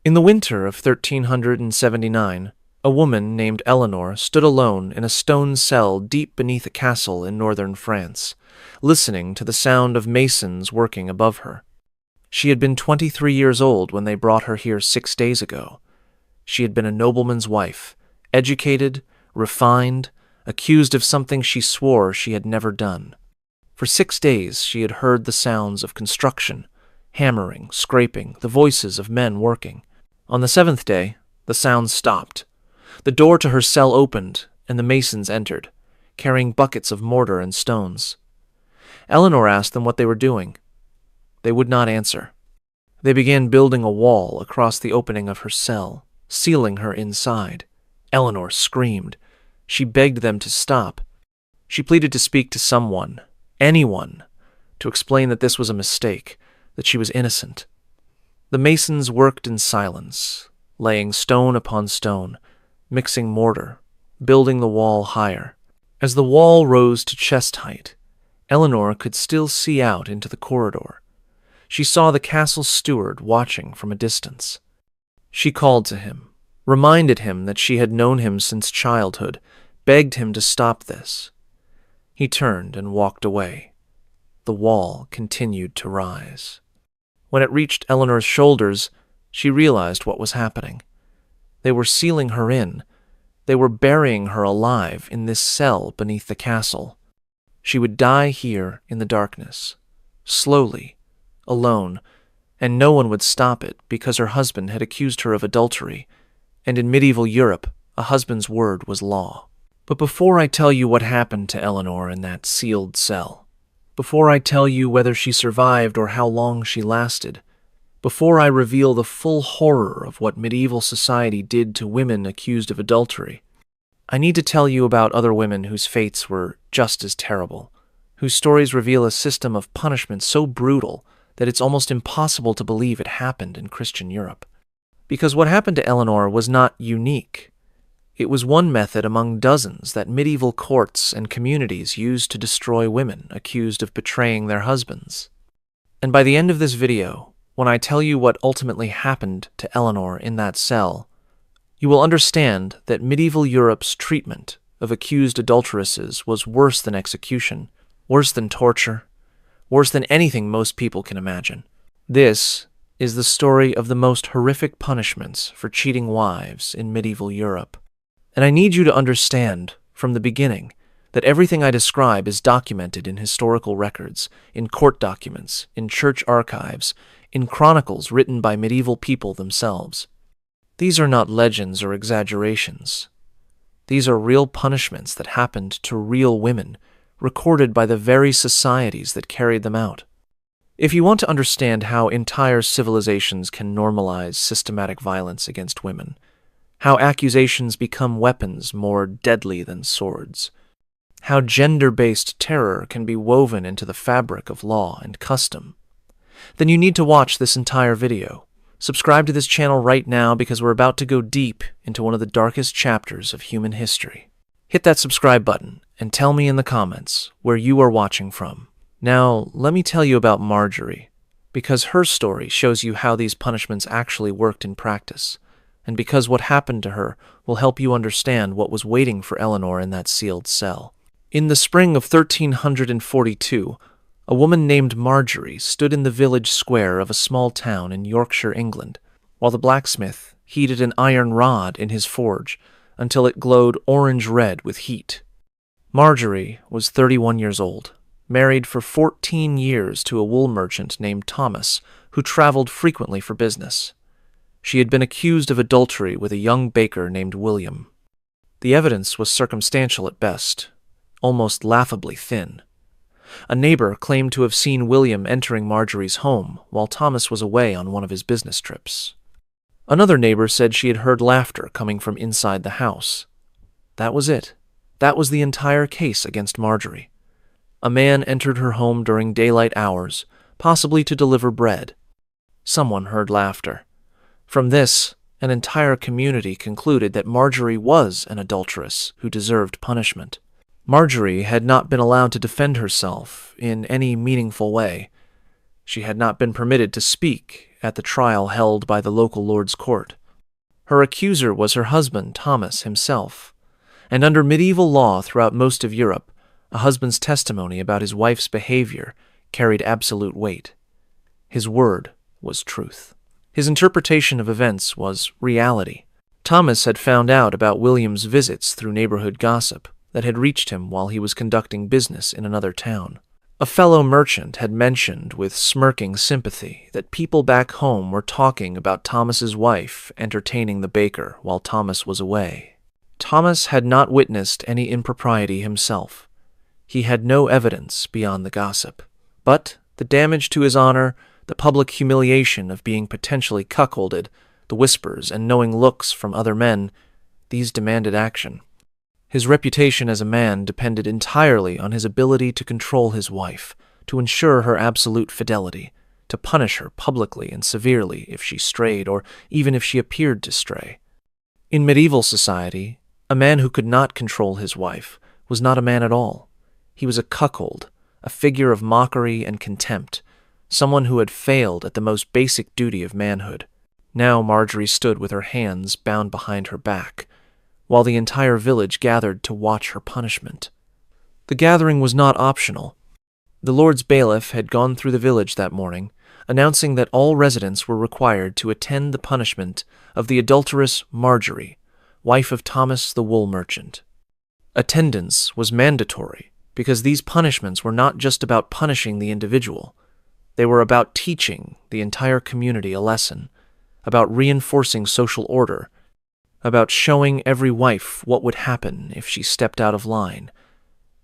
In the winter of 1379, a woman named Eleanor stood alone in a stone cell deep beneath a castle in northern France, listening to the sound of masons working above her. She had been 23 years old when they brought her here 6 days ago. She had been a nobleman's wife, educated, refined, accused of something she swore she had never done. For 6 days she had heard the sounds of construction, hammering, scraping, the voices of men working. On the 7th day, the sounds stopped. The door to her cell opened, and the masons entered, carrying buckets of mortar and stones. Eleanor asked them what they were doing. They would not answer. They began building a wall across the opening of her cell, sealing her inside. Eleanor screamed. She begged them to stop. She pleaded to speak to someone, anyone, to explain that this was a mistake, that she was innocent. The masons worked in silence, laying stone upon stone, mixing mortar, building the wall higher. As the wall rose to chest height, Eleanor could still see out into the corridor. She saw the castle steward watching from a distance. She called to him, reminded him that she had known him since childhood, begged him to stop this. He turned and walked away. The wall continued to rise. When it reached Eleanor's shoulders, she realized what was happening. They were sealing her in. They were burying her alive in this cell beneath the castle. She would die here in the darkness, slowly, alone, and no one would stop it because her husband had accused her of adultery, and in medieval Europe, a husband's word was law. But before I tell you what happened to Eleanor in that sealed cell, before I tell you whether she survived or how long she lasted, before I reveal the full horror of what medieval society did to women accused of adultery, I need to tell you about other women whose fates were just as terrible, whose stories reveal a system of punishment so brutal that it's almost impossible to believe it happened in Christian Europe. Because what happened to Eleanor was not unique. It was one method among dozens that medieval courts and communities used to destroy women accused of betraying their husbands. And by the end of this video, when I tell you what ultimately happened to Eleanor in that cell, you will understand that medieval Europe's treatment of accused adulteresses was worse than execution, worse than torture, worse than anything most people can imagine. This is the story of the most horrific punishments for cheating wives in medieval Europe. And I need you to understand, from the beginning, that everything I describe is documented in historical records, in court documents, in church archives, in chronicles written by medieval people themselves. These are not legends or exaggerations. These are real punishments that happened to real women, recorded by the very societies that carried them out. If you want to understand how entire civilizations can normalize systematic violence against women, how accusations become weapons more deadly than swords, how gender-based terror can be woven into the fabric of law and custom, then you need to watch this entire video. Subscribe to this channel right now because we're about to go deep into one of the darkest chapters of human history. Hit that subscribe button and tell me in the comments where you are watching from. Now, let me tell you about Marjorie, because her story shows you how these punishments actually worked in practice, and because what happened to her will help you understand what was waiting for Eleanor in that sealed cell. In the spring of 1342, a woman named Marjorie stood in the village square of a small town in Yorkshire, England, while the blacksmith heated an iron rod in his forge until it glowed orange-red with heat. Marjorie was 31 years old, married for 14 years to a wool merchant named Thomas, who traveled frequently for business. She had been accused of adultery with a young baker named William. The evidence was circumstantial at best, almost laughably thin. A neighbor claimed to have seen William entering Marjorie's home while Thomas was away on one of his business trips. Another neighbor said she had heard laughter coming from inside the house. That was it. That was the entire case against Marjorie. A man entered her home during daylight hours, possibly to deliver bread. Someone heard laughter. From this, an entire community concluded that Marjorie was an adulteress who deserved punishment. Marjorie had not been allowed to defend herself in any meaningful way. She had not been permitted to speak, at the trial held by the local Lord's Court. Her accuser was her husband, Thomas, himself, and under medieval law throughout most of Europe, a husband's testimony about his wife's behavior carried absolute weight. His word was truth. His interpretation of events was reality. Thomas had found out about William's visits through neighborhood gossip that had reached him while he was conducting business in another town. A fellow merchant had mentioned with smirking sympathy that people back home were talking about Thomas's wife entertaining the baker while Thomas was away. Thomas had not witnessed any impropriety himself. He had no evidence beyond the gossip. But the damage to his honor, the public humiliation of being potentially cuckolded, the whispers and knowing looks from other men, these demanded action. His reputation as a man depended entirely on his ability to control his wife, to ensure her absolute fidelity, to punish her publicly and severely if she strayed or even if she appeared to stray. In medieval society, a man who could not control his wife was not a man at all. He was a cuckold, a figure of mockery and contempt, someone who had failed at the most basic duty of manhood. Now Marjorie stood with her hands bound behind her back, while the entire village gathered to watch her punishment. The gathering was not optional. The Lord's bailiff had gone through the village that morning, announcing that all residents were required to attend the punishment of the adulteress Marjorie, wife of Thomas the wool merchant. Attendance was mandatory because these punishments were not just about punishing the individual. They were about teaching the entire community a lesson, about reinforcing social order, about showing every wife what would happen if she stepped out of line,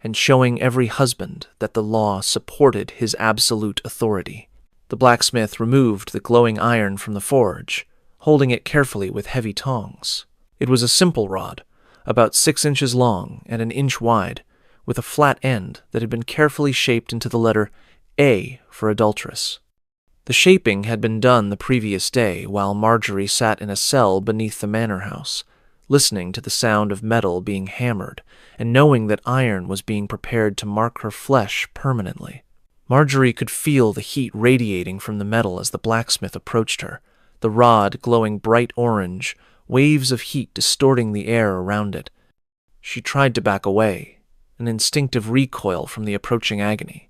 and showing every husband that the law supported his absolute authority. The blacksmith removed the glowing iron from the forge, holding it carefully with heavy tongs. It was a simple rod, about 6 inches long and an inch wide, with a flat end that had been carefully shaped into the letter A for adulteress. The shaping had been done the previous day while Marjorie sat in a cell beneath the manor house, listening to the sound of metal being hammered and knowing that iron was being prepared to mark her flesh permanently. Marjorie could feel the heat radiating from the metal as the blacksmith approached her, the rod glowing bright orange, waves of heat distorting the air around it. She tried to back away, an instinctive recoil from the approaching agony.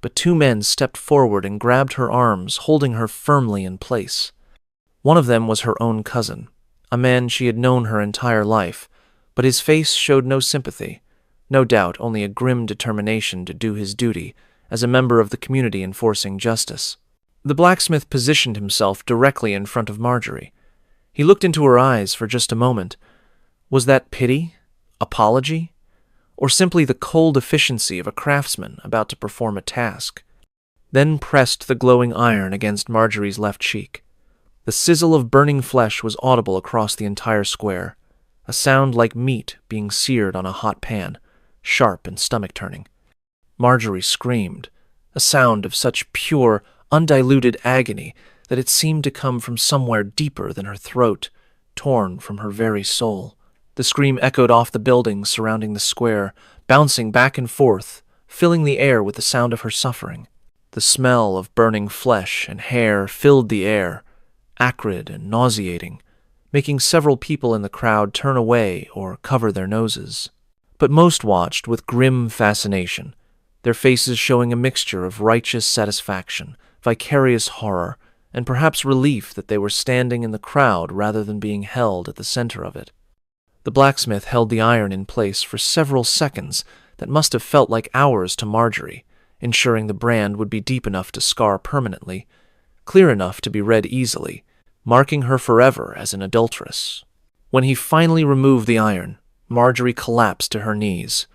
But 2 men stepped forward and grabbed her arms, holding her firmly in place. One of them was her own cousin, a man she had known her entire life, but his face showed no sympathy, no doubt only a grim determination to do his duty as a member of the community enforcing justice. The blacksmith positioned himself directly in front of Marjorie. He looked into her eyes for just a moment. Was that pity? Apology? Or simply the cold efficiency of a craftsman about to perform a task? Then pressed the glowing iron against Marjorie's left cheek. The sizzle of burning flesh was audible across the entire square, a sound like meat being seared on a hot pan, sharp and stomach-turning. Marjorie screamed, a sound of such pure, undiluted agony that it seemed to come from somewhere deeper than her throat, torn from her very soul. The scream echoed off the buildings surrounding the square, bouncing back and forth, filling the air with the sound of her suffering. The smell of burning flesh and hair filled the air, acrid and nauseating, making several people in the crowd turn away or cover their noses. But most watched with grim fascination, their faces showing a mixture of righteous satisfaction, vicarious horror, and perhaps relief that they were standing in the crowd rather than being held at the center of it. The blacksmith held the iron in place for several seconds that must have felt like hours to Marjorie, ensuring the brand would be deep enough to scar permanently, clear enough to be read easily, marking her forever as an adulteress. When he finally removed the iron, Marjorie collapsed to her knees,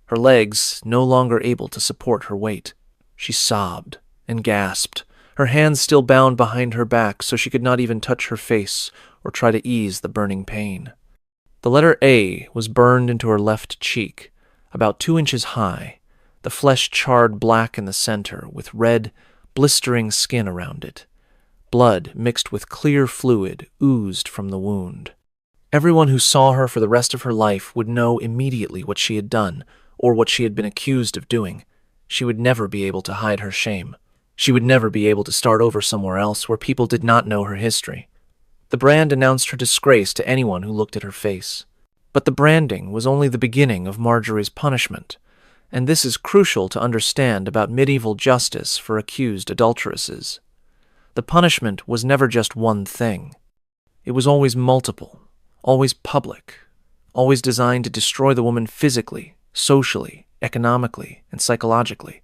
her legs no longer able to support her weight. She sobbed and gasped, her hands still bound behind her back so she could not even touch her face or try to ease the burning pain. The letter A was burned into her left cheek, about 2 inches high, the flesh charred black in the center with red, blistering skin around it. Blood mixed with clear fluid oozed from the wound. Everyone who saw her for the rest of her life would know immediately what she had done or what she had been accused of doing. She would never be able to hide her shame. She would never be able to start over somewhere else where people did not know her history. The brand announced her disgrace to anyone who looked at her face. But the branding was only the beginning of Marjorie's punishment, and this is crucial to understand about medieval justice for accused adulteresses. The punishment was never just one thing. It was always multiple, always public, always designed to destroy the woman physically, socially, economically, and psychologically.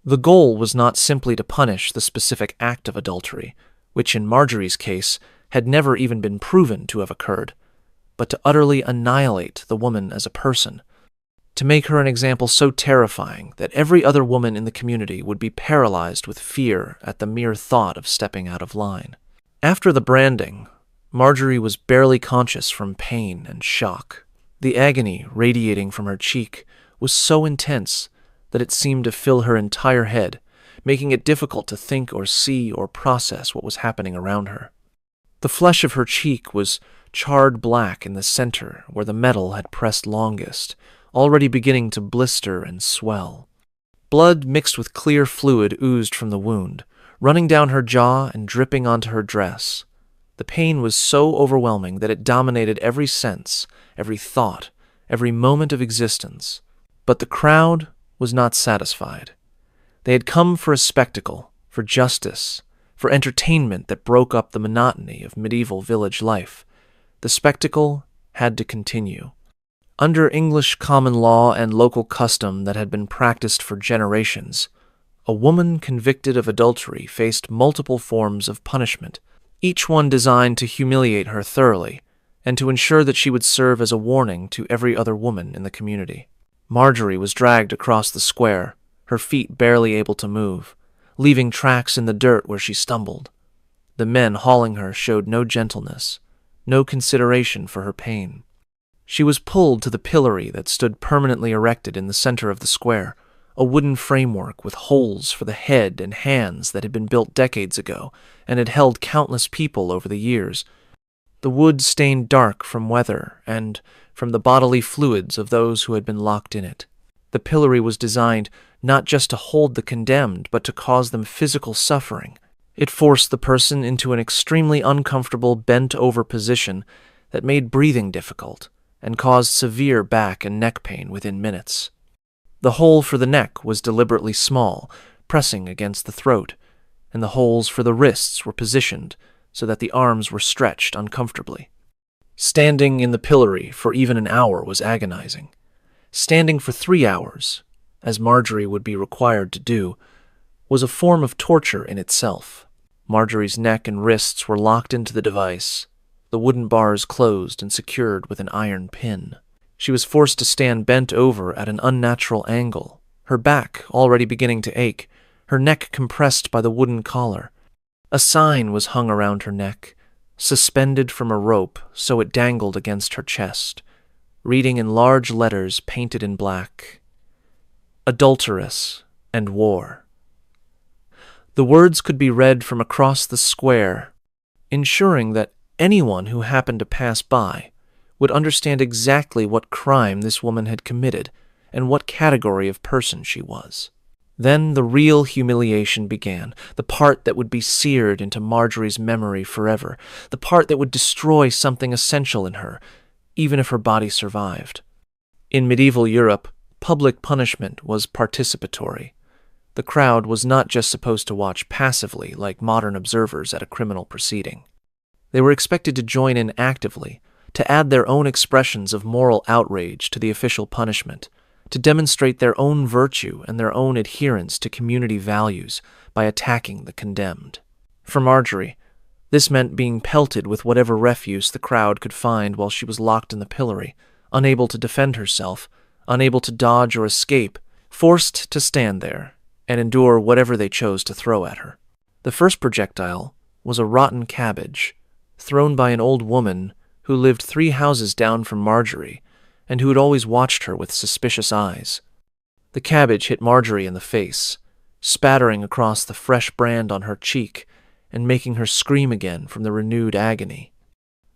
The goal was not simply to punish the specific act of adultery, which in Marjorie's case had never even been proven to have occurred, but to utterly annihilate the woman as a person, to make her an example so terrifying that every other woman in the community would be paralyzed with fear at the mere thought of stepping out of line. After the branding, Marjorie was barely conscious from pain and shock. The agony radiating from her cheek was so intense that it seemed to fill her entire head, making it difficult to think or see or process what was happening around her. The flesh of her cheek was charred black in the center where the metal had pressed longest, already beginning to blister and swell. Blood mixed with clear fluid oozed from the wound, running down her jaw and dripping onto her dress. The pain was so overwhelming that it dominated every sense, every thought, every moment of existence. But the crowd was not satisfied. They had come for a spectacle, for justice, for entertainment that broke up the monotony of medieval village life. The spectacle had to continue. Under English common law and local custom that had been practiced for generations, a woman convicted of adultery faced multiple forms of punishment, each one designed to humiliate her thoroughly and to ensure that she would serve as a warning to every other woman in the community. Marjorie was dragged across the square, her feet barely able to move, leaving tracks in the dirt where she stumbled. The men hauling her showed no gentleness, no consideration for her pain. She was pulled to the pillory that stood permanently erected in the center of the square, a wooden framework with holes for the head and hands that had been built decades ago and had held countless people over the years. The wood stained dark from weather and from the bodily fluids of those who had been locked in it. The pillory was designed not just to hold the condemned, but to cause them physical suffering. It forced the person into an extremely uncomfortable bent-over position that made breathing difficult and caused severe back and neck pain within minutes. The hole for the neck was deliberately small, pressing against the throat, and the holes for the wrists were positioned so that the arms were stretched uncomfortably. Standing in the pillory for even an hour was agonizing. Standing for 3 hours, as Marjorie would be required to do, was a form of torture in itself. Marjorie's neck and wrists were locked into the device, the wooden bars closed and secured with an iron pin. She was forced to stand bent over at an unnatural angle, her back already beginning to ache, her neck compressed by the wooden collar. A sign was hung around her neck, suspended from a rope so it dangled against her chest, reading in large letters painted in black, "Adulteress and War." The words could be read from across the square, ensuring that anyone who happened to pass by would understand exactly what crime this woman had committed and what category of person she was. Then the real humiliation began, the part that would be seared into Marjorie's memory forever, the part that would destroy something essential in her, even if her body survived. In medieval Europe, public punishment was participatory. The crowd was not just supposed to watch passively like modern observers at a criminal proceeding. They were expected to join in actively, to add their own expressions of moral outrage to the official punishment, to demonstrate their own virtue and their own adherence to community values by attacking the condemned. For Marjorie, this meant being pelted with whatever refuse the crowd could find while she was locked in the pillory, unable to defend herself, unable to dodge or escape, forced to stand there and endure whatever they chose to throw at her. The first projectile was a rotten cabbage, thrown by an old woman who lived 3 houses down from Marjorie and who had always watched her with suspicious eyes. The cabbage hit Marjorie in the face, spattering across the fresh brand on her cheek and making her scream again from the renewed agony.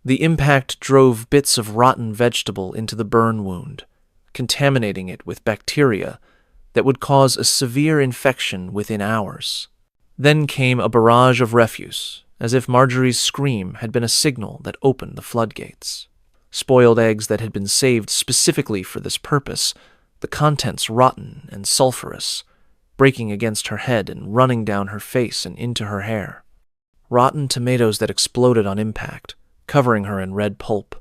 The impact drove bits of rotten vegetable into the burn wound, contaminating it with bacteria that would cause a severe infection within hours. Then came a barrage of refuse, as if Marjorie's scream had been a signal that opened the floodgates. Spoiled eggs that had been saved specifically for this purpose, the contents rotten and sulphurous, breaking against her head and running down her face and into her hair. Rotten tomatoes that exploded on impact, covering her in red pulp.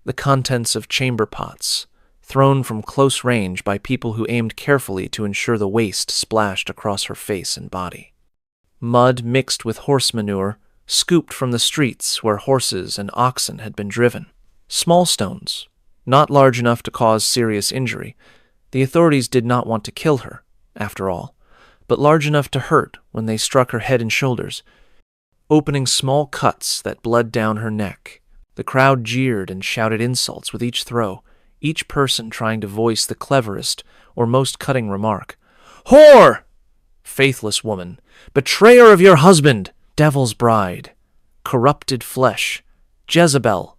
The contents of chamber pots, thrown from close range by people who aimed carefully to ensure the waste splashed across her face and body. Mud mixed with horse manure, scooped from the streets where horses and oxen had been driven. Small stones, not large enough to cause serious injury. The authorities did not want to kill her, after all, but large enough to hurt when they struck her head and shoulders, opening small cuts that bled down her neck. The crowd jeered and shouted insults with each throw, each person trying to voice the cleverest or most cutting remark. "Whore! Faithless woman! Betrayer of your husband! Devil's bride! Corrupted flesh! Jezebel!"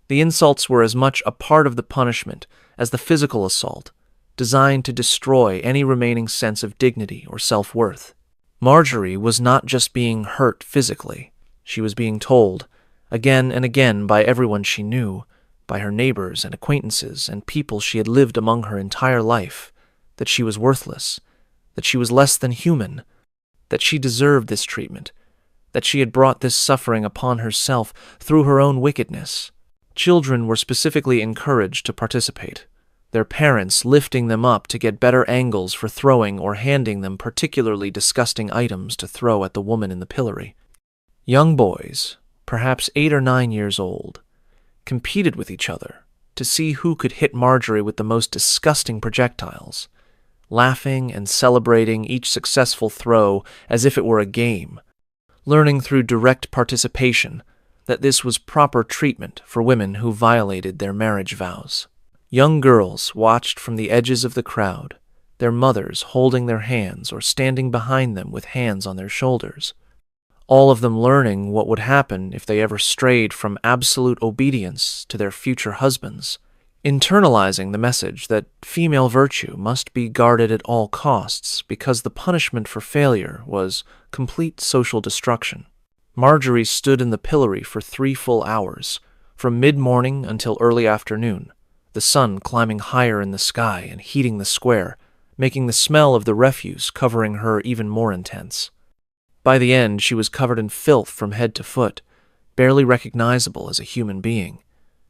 The insults were as much a part of the punishment as the physical assault, designed to destroy any remaining sense of dignity or self-worth. Marjorie was not just being hurt physically. She was being told, again and again by everyone she knew, by her neighbors and acquaintances and people she had lived among her entire life, that she was worthless, that she was less than human, that she deserved this treatment, that she had brought this suffering upon herself through her own wickedness. Children were specifically encouraged to participate, their parents lifting them up to get better angles for throwing or handing them particularly disgusting items to throw at the woman in the pillory. Young boys, perhaps 8 or 9 years old, competed with each other to see who could hit Marjorie with the most disgusting projectiles, laughing and celebrating each successful throw as if it were a game, learning through direct participation that this was proper treatment for women who violated their marriage vows. Young girls watched from the edges of the crowd, their mothers holding their hands or standing behind them with hands on their shoulders, all of them learning what would happen if they ever strayed from absolute obedience to their future husbands, internalizing the message that female virtue must be guarded at all costs because the punishment for failure was complete social destruction. Marjorie stood in the pillory for 3 full hours, from mid-morning until early afternoon, the sun climbing higher in the sky and heating the square, making the smell of the refuse covering her even more intense. By the end, she was covered in filth from head to foot, barely recognizable as a human being.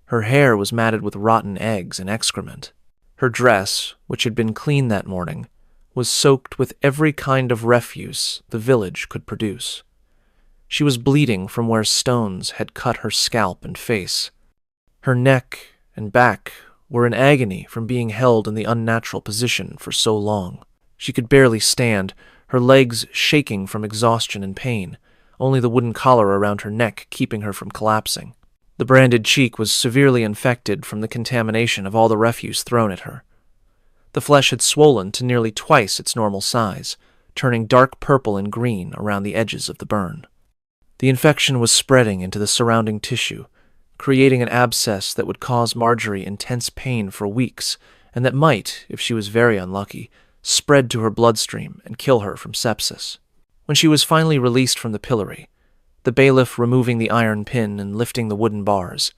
Her hair was matted with rotten eggs and excrement. Her dress, which had been clean that morning, was soaked with every kind of refuse the village could produce. She was bleeding from where stones had cut her scalp and face. Her neck and back were in agony from being held in the unnatural position for so long. She could barely stand, her legs shaking from exhaustion and pain, only the wooden collar around her neck keeping her from collapsing. The branded cheek was severely infected from the contamination of all the refuse thrown at her. The flesh had swollen to nearly twice its normal size, turning dark purple and green around the edges of the burn. The infection was spreading into the surrounding tissue, creating an abscess that would cause Marjorie intense pain for weeks, and that might, if she was very unlucky, spread to her bloodstream and kill her from sepsis. When she was finally released from the pillory, the bailiff removing the iron pin and lifting the wooden bars,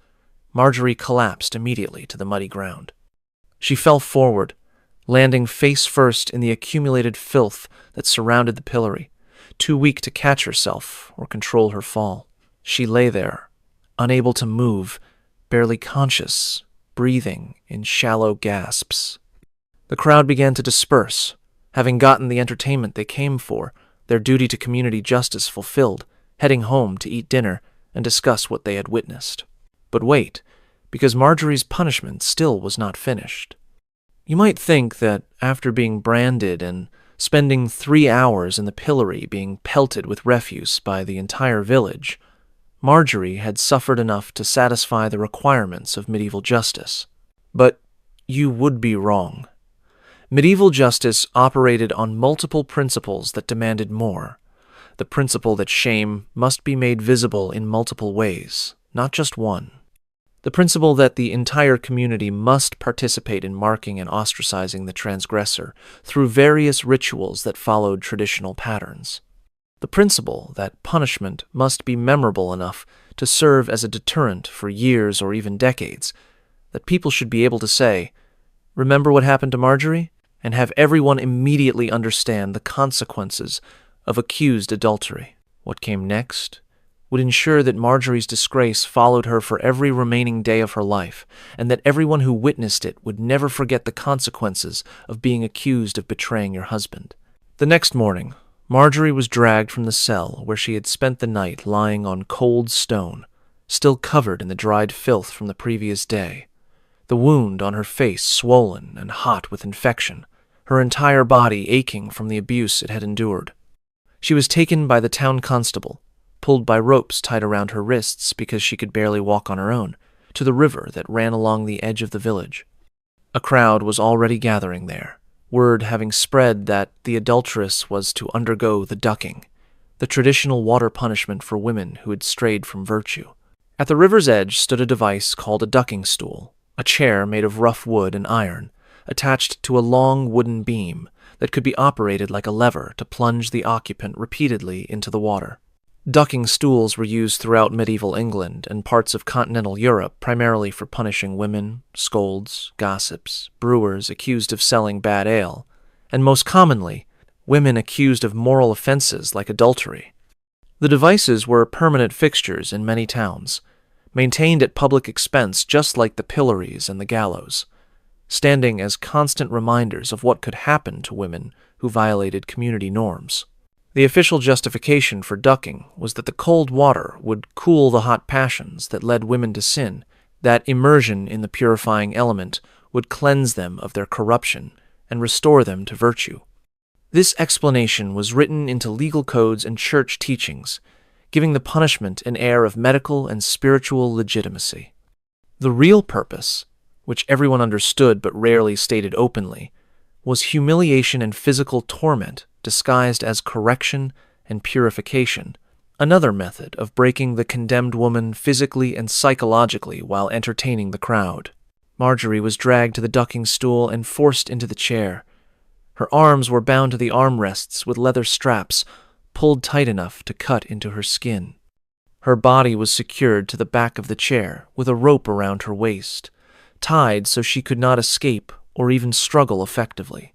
Marjorie collapsed immediately to the muddy ground. She fell forward, landing face first in the accumulated filth that surrounded the pillory, too weak to catch herself or control her fall. She lay there, unable to move, barely conscious, breathing in shallow gasps. The crowd began to disperse, having gotten the entertainment they came for, their duty to community justice fulfilled, heading home to eat dinner and discuss what they had witnessed. But wait, because Marjorie's punishment still was not finished. You might think that after being branded and spending 3 hours in the pillory being pelted with refuse by the entire village, Marjorie had suffered enough to satisfy the requirements of medieval justice. But you would be wrong. Medieval justice operated on multiple principles that demanded more. The principle that shame must be made visible in multiple ways, not just one. The principle that the entire community must participate in marking and ostracizing the transgressor through various rituals that followed traditional patterns. The principle that punishment must be memorable enough to serve as a deterrent for years or even decades, that people should be able to say, "Remember what happened to Marjorie?" and have everyone immediately understand the consequences of accused adultery. What came next would ensure that Marjorie's disgrace followed her for every remaining day of her life, and that everyone who witnessed it would never forget the consequences of being accused of betraying your husband. The next morning, Marjorie was dragged from the cell where she had spent the night lying on cold stone, still covered in the dried filth from the previous day, the wound on her face swollen and hot with infection, her entire body aching from the abuse it had endured. She was taken by the town constable, pulled by ropes tied around her wrists because she could barely walk on her own, to the river that ran along the edge of the village. A crowd was already gathering there, word having spread that the adulteress was to undergo the ducking, the traditional water punishment for women who had strayed from virtue. At the river's edge stood a device called a ducking stool, a chair made of rough wood and iron, attached to a long wooden beam that could be operated like a lever to plunge the occupant repeatedly into the water. Ducking stools were used throughout medieval England and parts of continental Europe primarily for punishing women, scolds, gossips, brewers accused of selling bad ale, and most commonly, women accused of moral offenses like adultery. The devices were permanent fixtures in many towns, maintained at public expense just like the pillories and the gallows, standing as constant reminders of what could happen to women who violated community norms. The official justification for ducking was that the cold water would cool the hot passions that led women to sin, that immersion in the purifying element would cleanse them of their corruption and restore them to virtue. This explanation was written into legal codes and church teachings, giving the punishment an air of medical and spiritual legitimacy. The real purpose, which everyone understood but rarely stated openly, was humiliation and physical torment disguised as correction and purification, another method of breaking the condemned woman physically and psychologically while entertaining the crowd. Marjorie was dragged to the ducking stool and forced into the chair. Her arms were bound to the armrests with leather straps, pulled tight enough to cut into her skin. Her body was secured to the back of the chair with a rope around her waist, tied so she could not escape or even struggle effectively.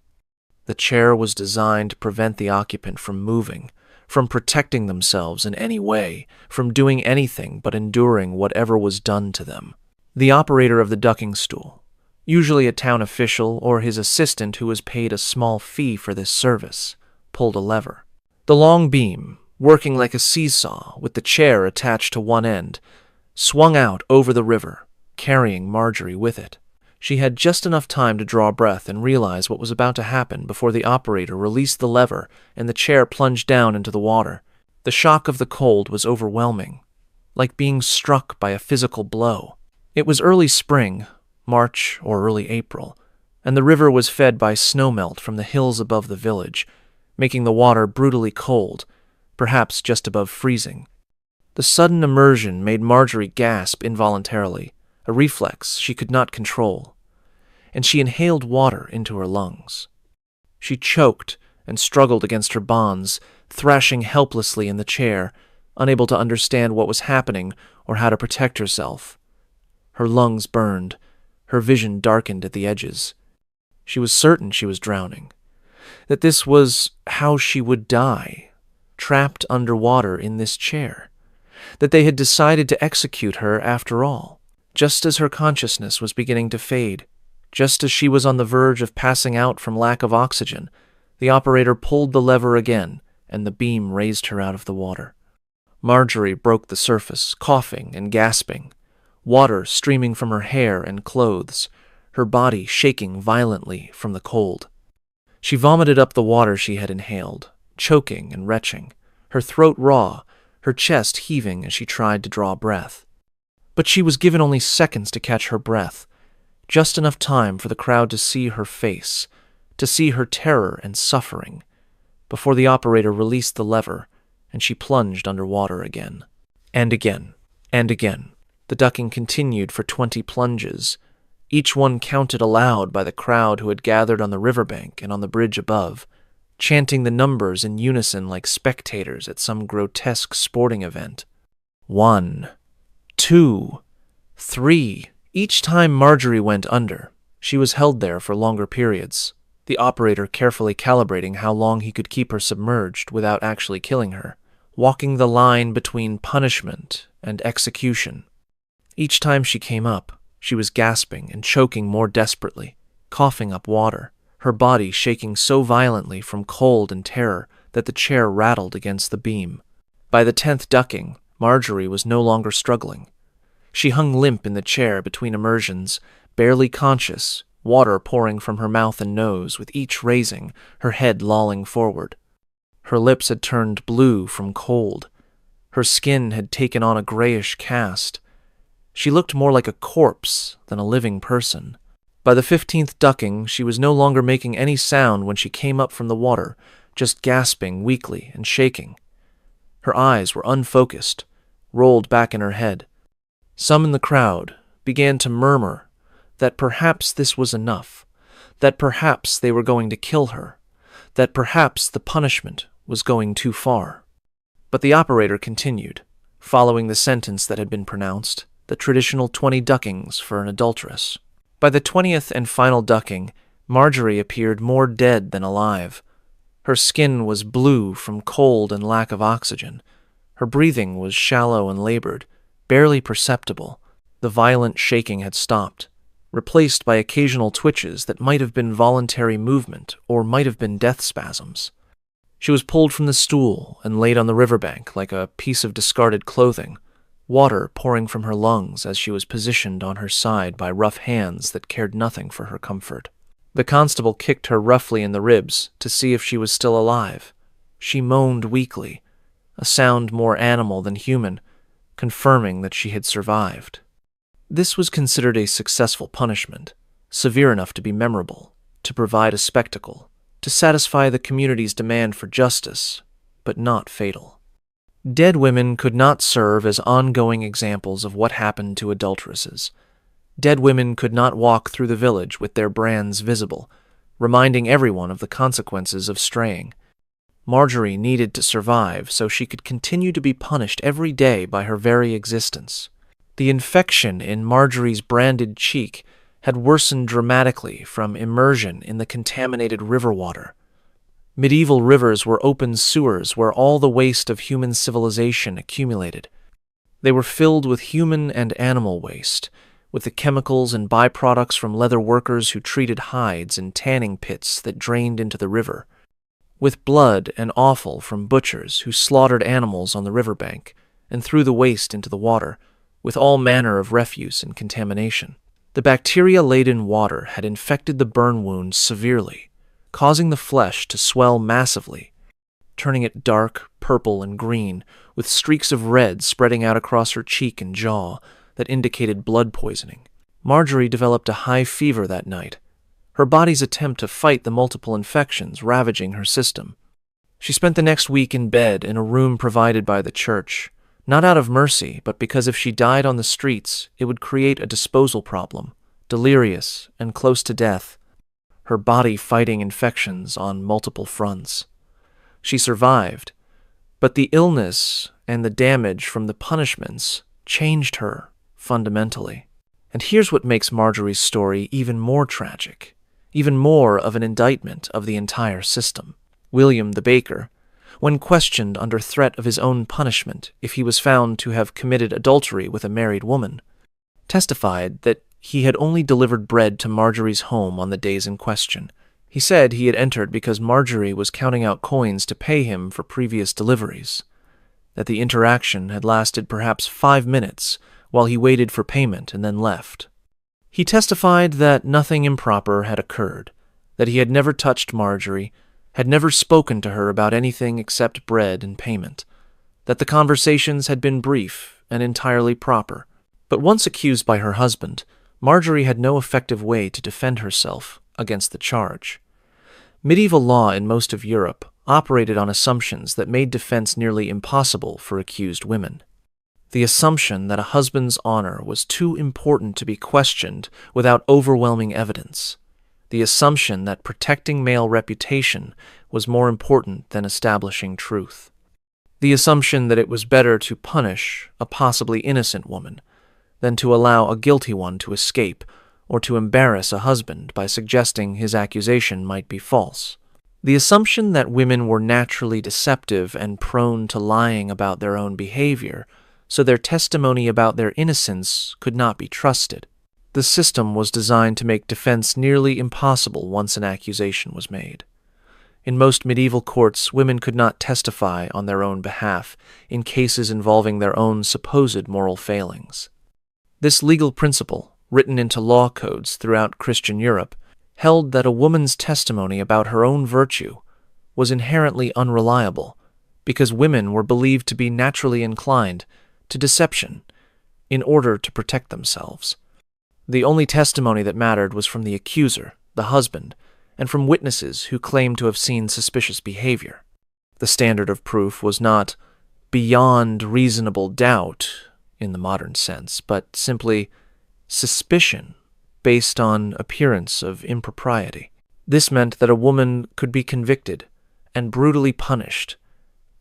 The chair was designed to prevent the occupant from moving, from protecting themselves in any way, from doing anything but enduring whatever was done to them. The operator of the ducking stool, usually a town official or his assistant who was paid a small fee for this service, pulled a lever. The long beam, working like a seesaw with the chair attached to one end, swung out over the river, carrying Marjorie with it. She had just enough time to draw breath and realize what was about to happen before the operator released the lever and the chair plunged down into the water. The shock of the cold was overwhelming, like being struck by a physical blow. It was early spring, March or early April, and the river was fed by snowmelt from the hills above the village, making the water brutally cold, perhaps just above freezing. The sudden immersion made Marjorie gasp involuntarily, a reflex she could not control, and she inhaled water into her lungs. She choked and struggled against her bonds, thrashing helplessly in the chair, unable to understand what was happening or how to protect herself. Her lungs burned, her vision darkened at the edges. She was certain she was drowning, that this was how she would die, trapped underwater in this chair, that they had decided to execute her after all. Just as her consciousness was beginning to fade, just as she was on the verge of passing out from lack of oxygen, the operator pulled the lever again, and the beam raised her out of the water. Marjorie broke the surface, coughing and gasping, water streaming from her hair and clothes, her body shaking violently from the cold. She vomited up the water she had inhaled, choking and retching, her throat raw, her chest heaving as she tried to draw breath. But she was given only seconds to catch her breath, just enough time for the crowd to see her face, to see her terror and suffering, before the operator released the lever and she plunged underwater again. And again, and again. The ducking continued for 20 plunges, each one counted aloud by the crowd who had gathered on the riverbank and on the bridge above, chanting the numbers in unison like spectators at some grotesque sporting event. 1, 2, 3. Each time Marjorie went under, she was held there for longer periods, the operator carefully calibrating how long he could keep her submerged without actually killing her, walking the line between punishment and execution. Each time she came up, she was gasping and choking more desperately, coughing up water, her body shaking so violently from cold and terror that the chair rattled against the beam. By the 10th ducking, Marjorie was no longer struggling. She hung limp in the chair between immersions, barely conscious, water pouring from her mouth and nose with each raising, her head lolling forward. Her lips had turned blue from cold. Her skin had taken on a grayish cast. She looked more like a corpse than a living person. By the 15th ducking, she was no longer making any sound when she came up from the water, just gasping weakly and shaking. Her eyes were unfocused, rolled back in her head. Some in the crowd began to murmur that perhaps this was enough, that perhaps they were going to kill her, that perhaps the punishment was going too far. But the operator continued, following the sentence that had been pronounced, the traditional 20 duckings for an adulteress. By the 20th and final ducking, Marjorie appeared more dead than alive. Her skin was blue from cold and lack of oxygen. Her breathing was shallow and labored, barely perceptible. The violent shaking had stopped, replaced by occasional twitches that might have been voluntary movement or might have been death spasms. She was pulled from the stool and laid on the riverbank like a piece of discarded clothing, water pouring from her lungs as she was positioned on her side by rough hands that cared nothing for her comfort. The constable kicked her roughly in the ribs to see if she was still alive. She moaned weakly, a sound more animal than human, confirming that she had survived. This was considered a successful punishment, severe enough to be memorable, to provide a spectacle, to satisfy the community's demand for justice, but not fatal. Dead women could not serve as ongoing examples of what happened to adulteresses. Dead women could not walk through the village with their brands visible, reminding everyone of the consequences of straying. Marjorie needed to survive so she could continue to be punished every day by her very existence. The infection in Marjorie's branded cheek had worsened dramatically from immersion in the contaminated river water. Medieval rivers were open sewers where all the waste of human civilization accumulated. They were filled with human and animal waste, with the chemicals and byproducts from leather workers who treated hides in tanning pits that drained into the river, with blood and offal from butchers who slaughtered animals on the riverbank and threw the waste into the water, with all manner of refuse and contamination. The bacteria-laden water had infected the burn wounds severely, causing the flesh to swell massively, turning it dark, purple, and green, with streaks of red spreading out across her cheek and jaw that indicated blood poisoning. Marjorie developed a high fever that night, her body's attempt to fight the multiple infections ravaging her system. She spent the next week in bed in a room provided by the church, not out of mercy, but because if she died on the streets, it would create a disposal problem, delirious and close to death, her body fighting infections on multiple fronts. She survived, but the illness and the damage from the punishments changed her fundamentally. And here's what makes Marjorie's story even more tragic, even more of an indictment of the entire system. William the baker, when questioned under threat of his own punishment if he was found to have committed adultery with a married woman, testified that he had only delivered bread to Marjorie's home on the days in question. He said he had entered because Marjorie was counting out coins to pay him for previous deliveries, that the interaction had lasted perhaps 5 minutes while he waited for payment and then left. He testified that nothing improper had occurred, that he had never touched Marjorie, had never spoken to her about anything except bread and payment, that the conversations had been brief and entirely proper. But once accused by her husband, Marjorie had no effective way to defend herself against the charge. Medieval law in most of Europe operated on assumptions that made defense nearly impossible for accused women. The assumption that a husband's honor was too important to be questioned without overwhelming evidence. the assumption that protecting male reputation was more important than establishing truth. The assumption that it was better to punish a possibly innocent woman than to allow a guilty one to escape or to embarrass a husband by suggesting his accusation might be false. The assumption that women were naturally deceptive and prone to lying about their own behavior, so their testimony about their innocence could not be trusted. The system was designed to make defense nearly impossible once an accusation was made. In most medieval courts, women could not testify on their own behalf in cases involving their own supposed moral failings. This legal principle, written into law codes throughout Christian Europe, held that a woman's testimony about her own virtue was inherently unreliable because women were believed to be naturally inclined to deception in order to protect themselves. The only testimony that mattered was from the accuser, the husband, and from witnesses who claimed to have seen suspicious behavior. The standard of proof was not beyond reasonable doubt in the modern sense, but simply suspicion based on appearance of impropriety. This meant that a woman could be convicted and brutally punished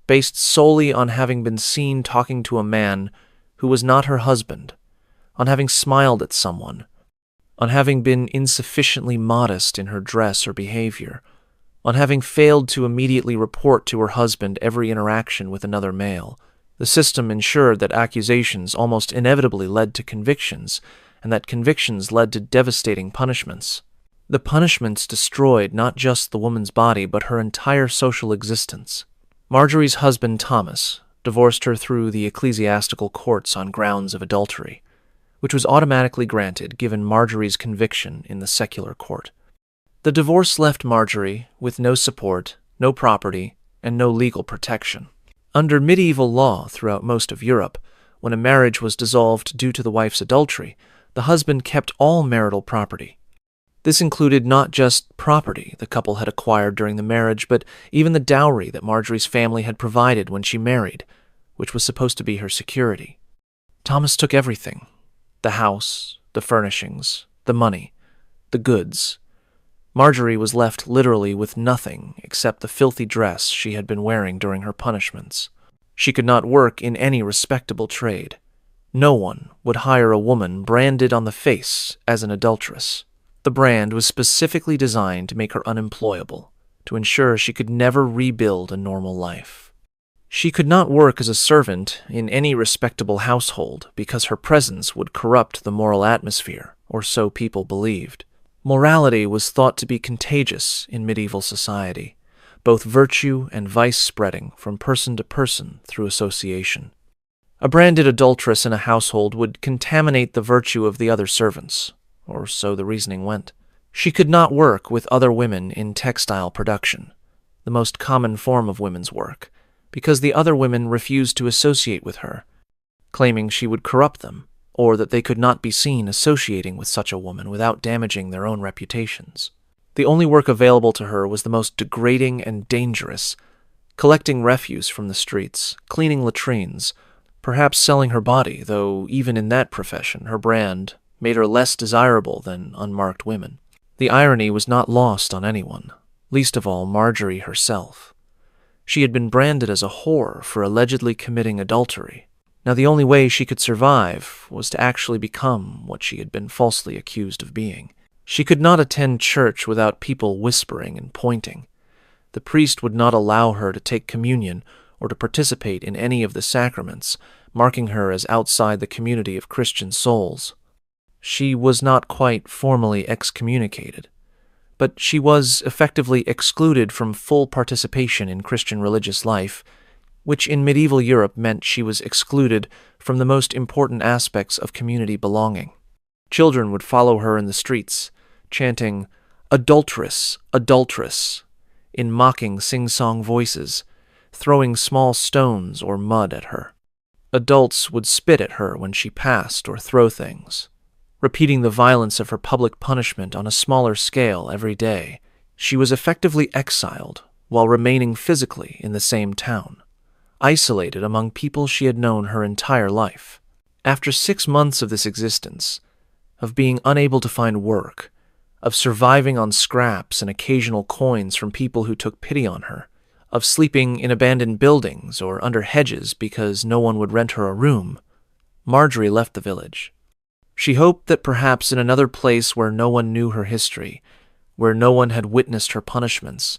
based solely on having been seen talking to a man who was not her husband, on having smiled at someone, on having been insufficiently modest in her dress or behavior, on having failed to immediately report to her husband every interaction with another male. The system ensured that accusations almost inevitably led to convictions, and that convictions led to devastating punishments. The punishments destroyed not just the woman's body, but her entire social existence. Marjorie's husband, Thomas, divorced her through the ecclesiastical courts on grounds of adultery, which was automatically granted given Marjorie's conviction in the secular court. The divorce left Marjorie with no support, no property, and no legal protection. Under medieval law throughout most of Europe, when a marriage was dissolved due to the wife's adultery, the husband kept all marital property. This included not just property the couple had acquired during the marriage, but even the dowry that Marjorie's family had provided when she married, which was supposed to be her security. Thomas took everything: the house, the furnishings, the money, the goods. Marjorie was left literally with nothing except the filthy dress she had been wearing during her punishments. She could not work in any respectable trade. No one would hire a woman branded on the face as an adulteress. The brand was specifically designed to make her unemployable, to ensure she could never rebuild a normal life. She could not work as a servant in any respectable household because her presence would corrupt the moral atmosphere, or so people believed. Morality was thought to be contagious in medieval society, both virtue and vice spreading from person to person through association. A branded adulteress in a household would contaminate the virtue of the other servants, or so the reasoning went. She could not work with other women in textile production, the most common form of women's work, because the other women refused to associate with her, claiming she would corrupt them, or that they could not be seen associating with such a woman without damaging their own reputations. The only work available to her was the most degrading and dangerous, collecting refuse from the streets, cleaning latrines, perhaps selling her body, though even in that profession her brand made her less desirable than unmarked women. The irony was not lost on anyone, least of all Marjorie herself. She had been branded as a whore for allegedly committing adultery. Now the only way she could survive was to actually become what she had been falsely accused of being. She could not attend church without people whispering and pointing. The priest would not allow her to take communion or to participate in any of the sacraments, marking her as outside the community of Christian souls. She was not quite formally excommunicated, but she was effectively excluded from full participation in Christian religious life, which in medieval Europe meant she was excluded from the most important aspects of community belonging. Children would follow her in the streets, chanting, "Adulteress, adulteress," in mocking sing-song voices, throwing small stones or mud at her. Adults would spit at her when she passed or throw things, repeating the violence of her public punishment on a smaller scale every day. She was effectively exiled while remaining physically in the same town, isolated among people she had known her entire life. After 6 months of this existence, of being unable to find work, of surviving on scraps and occasional coins from people who took pity on her, of sleeping in abandoned buildings or under hedges because no one would rent her a room, Marjorie left the village. She hoped that perhaps in another place where no one knew her history, where no one had witnessed her punishments,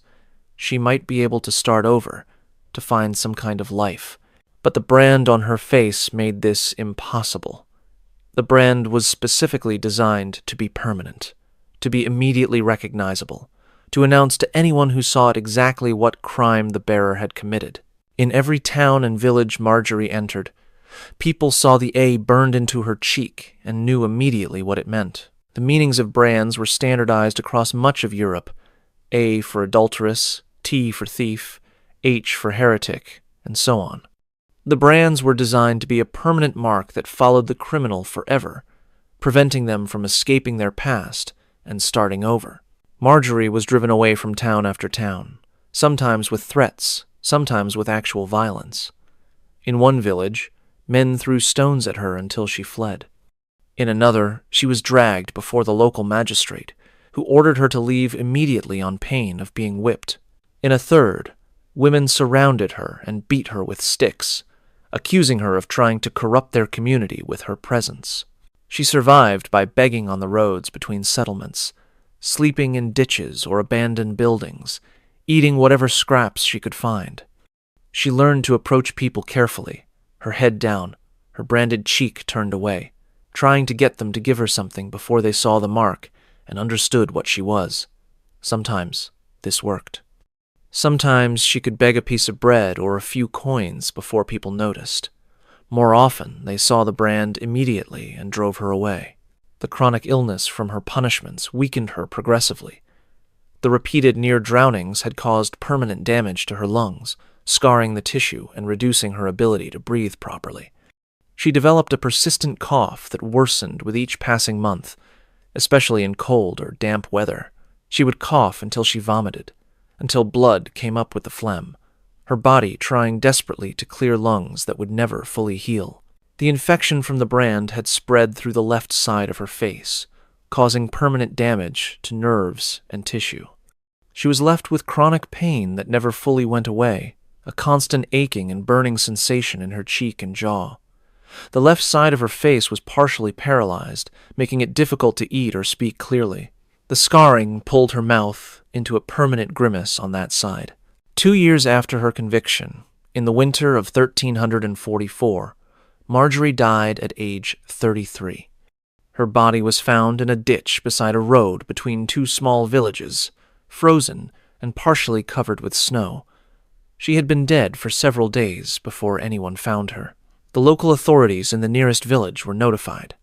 she might be able to start over, to find some kind of life. But the brand on her face made this impossible. The brand was specifically designed to be permanent, to be immediately recognizable, to announce to anyone who saw it exactly what crime the bearer had committed. In every town and village Marjorie entered, people saw the A burned into her cheek and knew immediately what it meant. The meanings of brands were standardized across much of Europe: A for adulteress, T for thief, H for heretic, and so on. The brands were designed to be a permanent mark that followed the criminal forever, preventing them from escaping their past and starting over. Marjorie was driven away from town after town, sometimes with threats, sometimes with actual violence. In one village, men threw stones at her until she fled. In another, she was dragged before the local magistrate, who ordered her to leave immediately on pain of being whipped. In a third, women surrounded her and beat her with sticks, accusing her of trying to corrupt their community with her presence. She survived by begging on the roads between settlements, sleeping in ditches or abandoned buildings, eating whatever scraps she could find. She learned to approach people carefully, her head down, her branded cheek turned away, trying to get them to give her something before they saw the mark and understood what she was. Sometimes this worked. Sometimes she could beg a piece of bread or a few coins before people noticed. More often, they saw the brand immediately and drove her away. The chronic illness from her punishments weakened her progressively. The repeated near drownings had caused permanent damage to her lungs, scarring the tissue and reducing her ability to breathe properly. She developed a persistent cough that worsened with each passing month, especially in cold or damp weather. She would cough until she vomited, until blood came up with the phlegm, her body trying desperately to clear lungs that would never fully heal. The infection from the brand had spread through the left side of her face, causing permanent damage to nerves and tissue. She was left with chronic pain that never fully went away, a constant aching and burning sensation in her cheek and jaw. The left side of her face was partially paralyzed, making it difficult to eat or speak clearly. The scarring pulled her mouth into a permanent grimace on that side. 2 years after her conviction, in the winter of 1344, Marjorie died at age 33. Her body was found in a ditch beside a road between two small villages, frozen and partially covered with snow. She had been dead for several days before anyone found her. The local authorities in the nearest village were notified.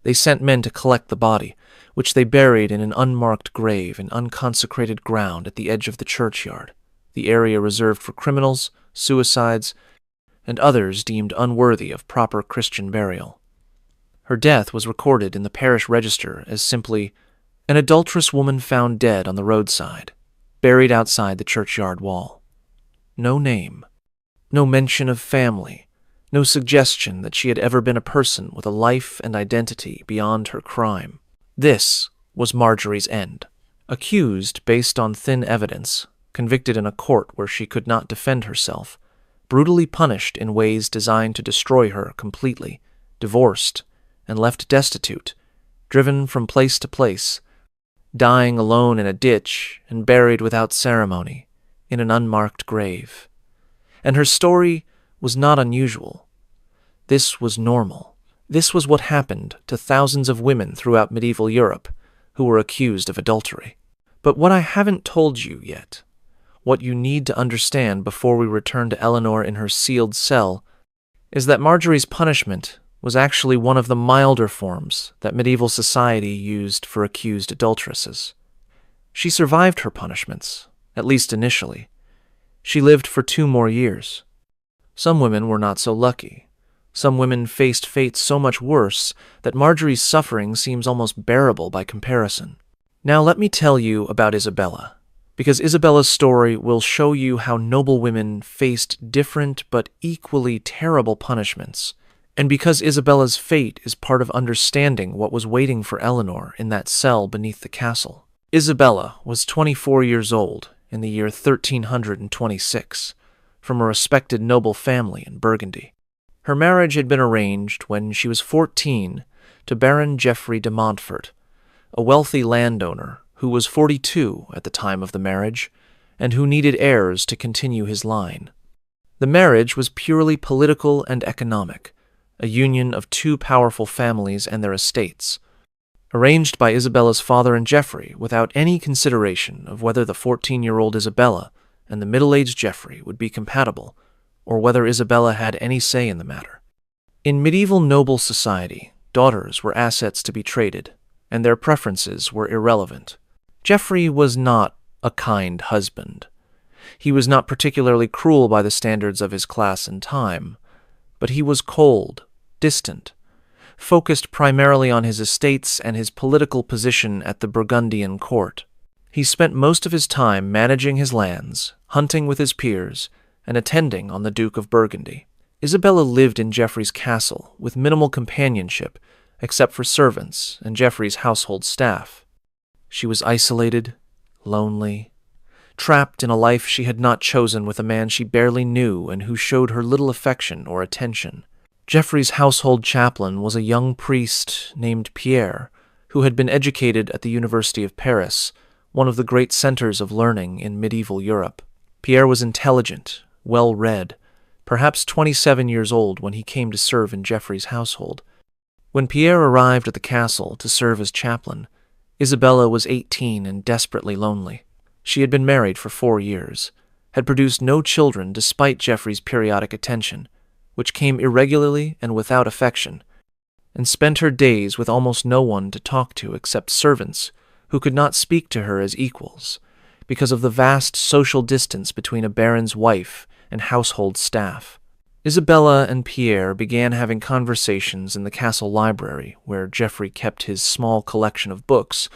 They sent men to collect the body, which they buried in an unmarked grave in unconsecrated ground at the edge of the churchyard, the area reserved for criminals, suicides, and others deemed unworthy of proper Christian burial. Her death was recorded in the parish register as simply, "An adulterous woman found dead on the roadside, buried outside the churchyard wall." No name, no mention of family, no suggestion that she had ever been a person with a life and identity beyond her crime. This was Marjorie's end. Accused based on thin evidence, convicted in a court where she could not defend herself, brutally punished in ways designed to destroy her completely, divorced, and left destitute, driven from place to place, dying alone in a ditch and buried without ceremony in an unmarked grave. And her story was not unusual. This was normal. This was what happened to thousands of women throughout medieval Europe who were accused of adultery. But what I haven't told you yet, what you need to understand before we return to Eleanor in her sealed cell, is that Marjorie's punishment was actually one of the milder forms that medieval society used for accused adulteresses. She survived her punishments, at least initially. She lived for 2 more years. Some women were not so lucky. Some women faced fate so much worse that Marjorie's suffering seems almost bearable by comparison. Now let me tell you about Isabella, because Isabella's story will show you how noble women faced different but equally terrible punishments And because Isabella's fate is part of understanding what was waiting for Eleanor in that cell beneath the castle. Isabella was 24 years old in the year 1326, from a respected noble family in Burgundy. Her marriage had been arranged when she was 14 to Baron Geoffrey de Montfort, a wealthy landowner who was 42 at the time of the marriage and who needed heirs to continue his line. The marriage was purely political and economic, a union of two powerful families and their estates, arranged by Isabella's father and Geoffrey without any consideration of whether the 14-year-old Isabella and the middle-aged Geoffrey would be compatible, or whether Isabella had any say in the matter. In medieval noble society, daughters were assets to be traded, and their preferences were irrelevant. Geoffrey was not a kind husband. He was not particularly cruel by the standards of his class and time, but he was cold, distant, focused primarily on his estates and his political position at the Burgundian court. He spent most of his time managing his lands, hunting with his peers, and attending on the Duke of Burgundy. Isabella lived in Geoffrey's castle with minimal companionship except for servants and Geoffrey's household staff. She was isolated, lonely, trapped in a life she had not chosen with a man she barely knew and who showed her little affection or attention. Geoffrey's household chaplain was a young priest named Pierre, who had been educated at the University of Paris, one of the great centers of learning in medieval Europe. Pierre was intelligent, well-read, perhaps 27 years old when he came to serve in Geoffrey's household. When Pierre arrived at the castle to serve as chaplain, Isabella was 18 and desperately lonely. She had been married for 4 years, had produced no children despite Geoffrey's periodic attention, which came irregularly and without affection, and spent her days with almost no one to talk to except servants who could not speak to her as equals because of the vast social distance between a baron's wife and household staff. Isabella and Pierre began having conversations in the castle library where Geoffrey kept his small collection of books,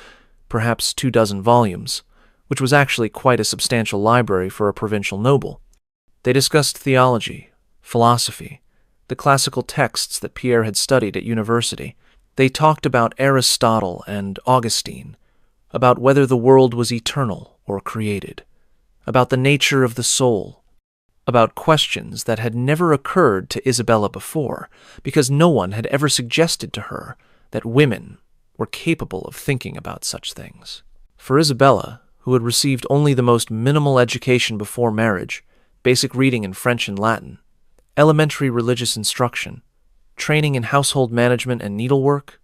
perhaps 24 volumes, which was actually quite a substantial library for a provincial noble. They discussed theology, philosophy, the classical texts that Pierre had studied at university. They talked about Aristotle and Augustine, about whether the world was eternal or created, about the nature of the soul, about questions that had never occurred to Isabella before, because no one had ever suggested to her that women were capable of thinking about such things. For Isabella, who had received only the most minimal education before marriage, basic reading in French and Latin, elementary religious instruction, training in household management and needlework,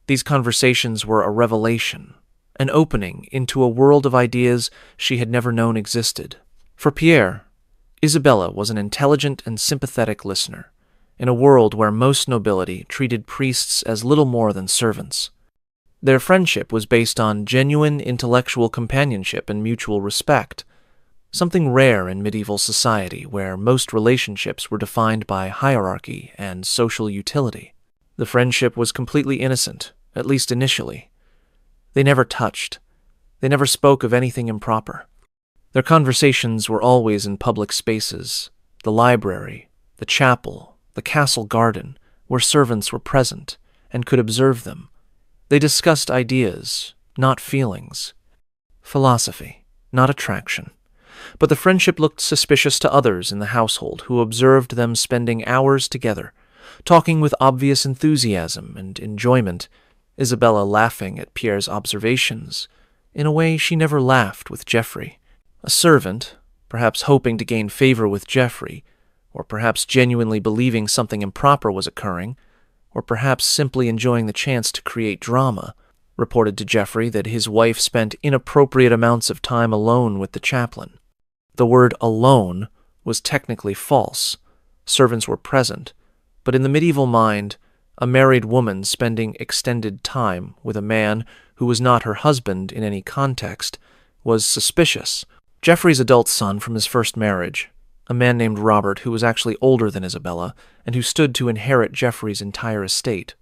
these conversations were a revelation, an opening into a world of ideas she had never known existed. For Pierre, Isabella was an intelligent and sympathetic listener, in a world where most nobility treated priests as little more than servants. Their friendship was based on genuine intellectual companionship and mutual respect, something rare in medieval society where most relationships were defined by hierarchy and social utility. The friendship was completely innocent, at least initially. They never touched. They never spoke of anything improper. Their conversations were always in public spaces, the library, the chapel, the castle garden, where servants were present and could observe them. They discussed ideas, not feelings, philosophy, not attraction. But the friendship looked suspicious to others in the household who observed them spending hours together, talking with obvious enthusiasm and enjoyment, Isabella laughing at Pierre's observations in a way she never laughed with Geoffrey. A servant, perhaps hoping to gain favor with Geoffrey, or perhaps genuinely believing something improper was occurring, or perhaps simply enjoying the chance to create drama, reported to Geoffrey that his wife spent inappropriate amounts of time alone with the chaplain. The word alone was technically false. Servants were present, but in the medieval mind, a married woman spending extended time with a man who was not her husband in any context was suspicious. Geoffrey's adult son from his first marriage, a man named Robert who was actually older than Isabella and who stood to inherit Geoffrey's entire estate,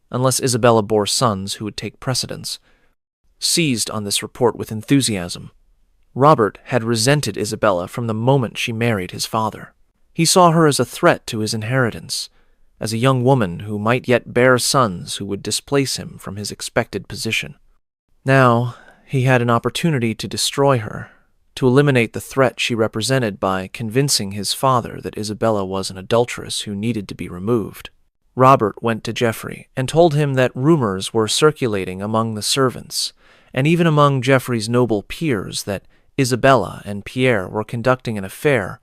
unless Isabella bore sons who would take precedence, seized on this report with enthusiasm. Robert had resented Isabella from the moment she married his father. He saw her as a threat to his inheritance, as a young woman who might yet bear sons who would displace him from his expected position. Now, he had an opportunity to destroy her, to eliminate the threat she represented by convincing his father that Isabella was an adulteress who needed to be removed. Robert went to Geoffrey and told him that rumors were circulating among the servants, and even among Geoffrey's noble peers, that Isabella and Pierre were conducting an affair,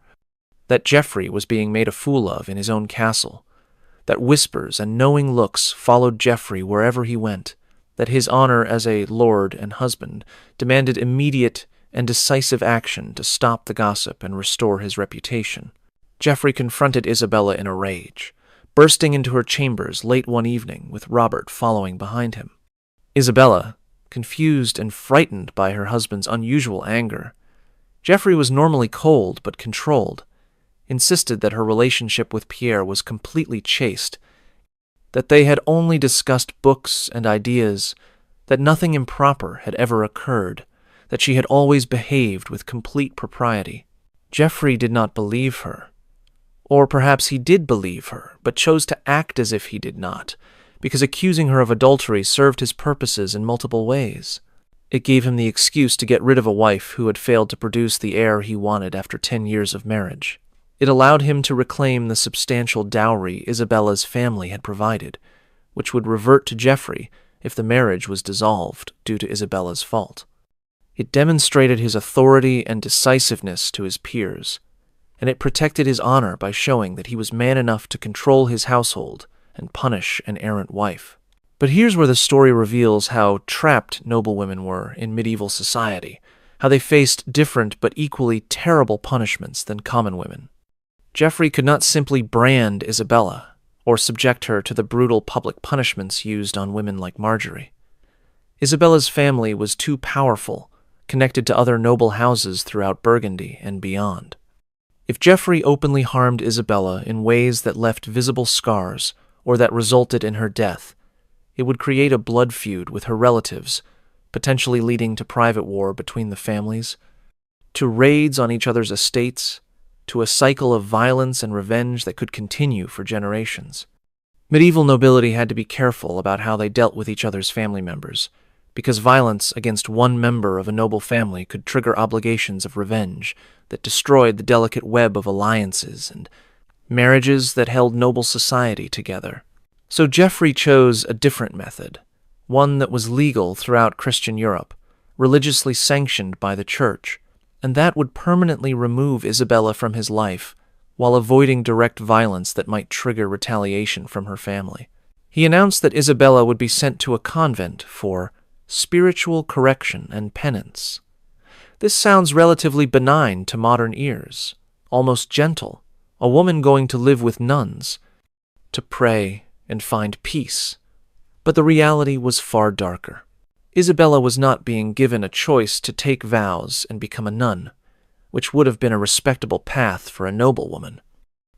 that Geoffrey was being made a fool of in his own castle, that whispers and knowing looks followed Geoffrey wherever he went, that his honor as a lord and husband demanded immediate and decisive action to stop the gossip and restore his reputation. Geoffrey confronted Isabella in a rage, bursting into her chambers late one evening with Robert following behind him. Isabella, confused and frightened by her husband's unusual anger, Geoffrey was normally cold but controlled, insisted that her relationship with Pierre was completely chaste, that they had only discussed books and ideas, that nothing improper had ever occurred, that she had always behaved with complete propriety. Geoffrey did not believe her. Or perhaps he did believe her, but chose to act as if he did not, because accusing her of adultery served his purposes in multiple ways. It gave him the excuse to get rid of a wife who had failed to produce the heir he wanted after 10 years of marriage. It allowed him to reclaim the substantial dowry Isabella's family had provided, which would revert to Geoffrey if the marriage was dissolved due to Isabella's fault. It demonstrated his authority and decisiveness to his peers, and it protected his honor by showing that he was man enough to control his household and punish an errant wife. But here's where the story reveals how trapped noblewomen were in medieval society, how they faced different but equally terrible punishments than common women. Geoffrey could not simply brand Isabella or subject her to the brutal public punishments used on women like Marjorie. Isabella's family was too powerful, connected to other noble houses throughout Burgundy and beyond. If Geoffrey openly harmed Isabella in ways that left visible scars or that resulted in her death, it would create a blood feud with her relatives, potentially leading to private war between the families, to raids on each other's estates, to a cycle of violence and revenge that could continue for generations. Medieval nobility had to be careful about how they dealt with each other's family members, because violence against one member of a noble family could trigger obligations of revenge that destroyed the delicate web of alliances and marriages that held noble society together. So Geoffrey chose a different method, one that was legal throughout Christian Europe, religiously sanctioned by the Church, and that would permanently remove Isabella from his life while avoiding direct violence that might trigger retaliation from her family. He announced that Isabella would be sent to a convent for spiritual correction and penance. This sounds relatively benign to modern ears, almost gentle, a woman going to live with nuns, to pray and find peace. But the reality was far darker. Isabella was not being given a choice to take vows and become a nun, which would have been a respectable path for a noblewoman.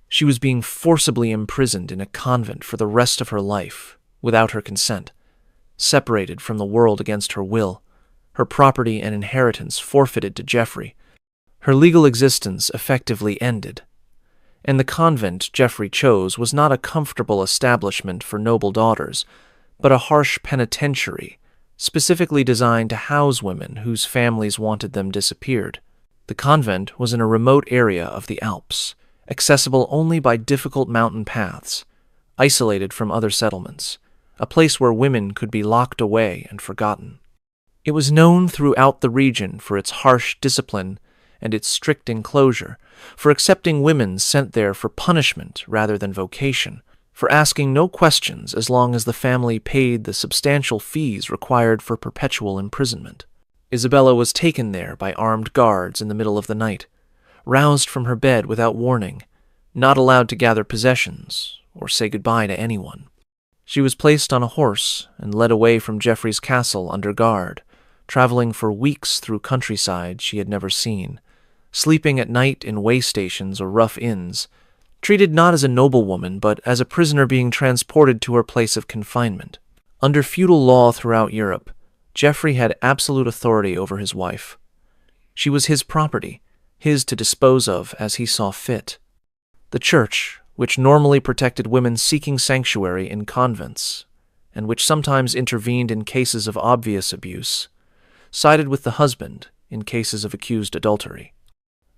She was being forcibly imprisoned in a convent for the rest of her life, without her consent, separated from the world against her will, her property and inheritance forfeited to Geoffrey. Her legal existence effectively ended. And the convent Geoffrey chose was not a comfortable establishment for noble daughters, but a harsh penitentiary, specifically designed to house women whose families wanted them disappeared. The convent was in a remote area of the Alps, accessible only by difficult mountain paths, isolated from other settlements, a place where women could be locked away and forgotten. It was known throughout the region for its harsh discipline and its strict enclosure, for accepting women sent there for punishment rather than vocation, for asking no questions as long as the family paid the substantial fees required for perpetual imprisonment. Isabella was taken there by armed guards in the middle of the night, roused from her bed without warning, not allowed to gather possessions or say goodbye to anyone. She was placed on a horse and led away from Geoffrey's castle under guard, traveling for weeks through countryside she had never seen, sleeping at night in way stations or rough inns, treated not as a noblewoman but as a prisoner being transported to her place of confinement. Under feudal law throughout Europe, Geoffrey had absolute authority over his wife. She was his property, his to dispose of as he saw fit. The Church, which normally protected women seeking sanctuary in convents, and which sometimes intervened in cases of obvious abuse, sided with the husband in cases of accused adultery.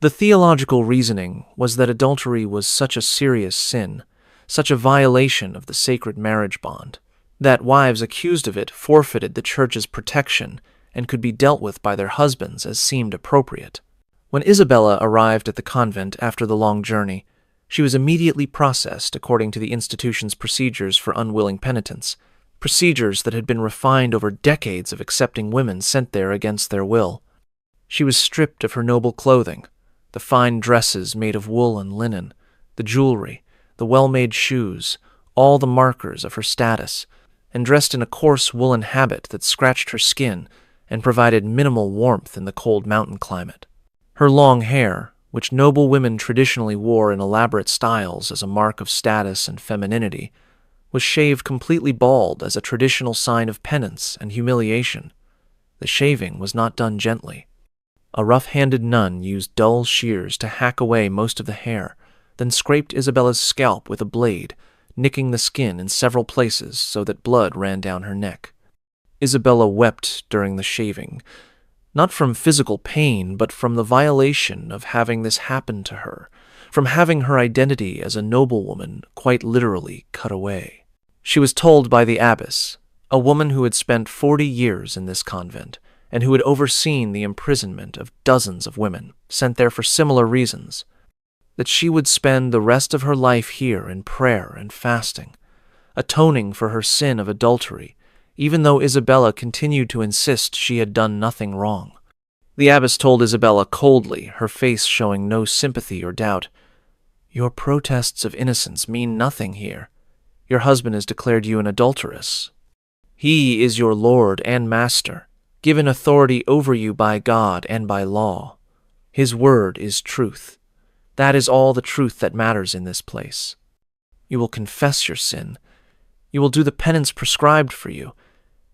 The theological reasoning was that adultery was such a serious sin, such a violation of the sacred marriage bond, that wives accused of it forfeited the Church's protection and could be dealt with by their husbands as seemed appropriate. When Isabella arrived at the convent after the long journey, she was immediately processed according to the institution's procedures for unwilling penitents, procedures that had been refined over decades of accepting women sent there against their will. She was stripped of her noble clothing, the fine dresses made of wool and linen, the jewelry, the well-made shoes, all the markers of her status, and dressed in a coarse woolen habit that scratched her skin and provided minimal warmth in the cold mountain climate. Her long hair, which noble women traditionally wore in elaborate styles as a mark of status and femininity, was shaved completely bald as a traditional sign of penance and humiliation. The shaving was not done gently. A rough-handed nun used dull shears to hack away most of the hair, then scraped Isabella's scalp with a blade, nicking the skin in several places so that blood ran down her neck. Isabella wept during the shaving, not from physical pain, but from the violation of having this happen to her, from having her identity as a noblewoman quite literally cut away. She was told by the abbess, a woman who had spent 40 years in this convent, and who had overseen the imprisonment of dozens of women sent there for similar reasons, that she would spend the rest of her life here in prayer and fasting, atoning for her sin of adultery, even though Isabella continued to insist she had done nothing wrong. The abbess told Isabella coldly, her face showing no sympathy or doubt, "Your protests of innocence mean nothing here. Your husband has declared you an adulteress. He is your lord and master, given authority over you by God and by law. His word is truth. That is all the truth that matters in this place. You will confess your sin. You will do the penance prescribed for you,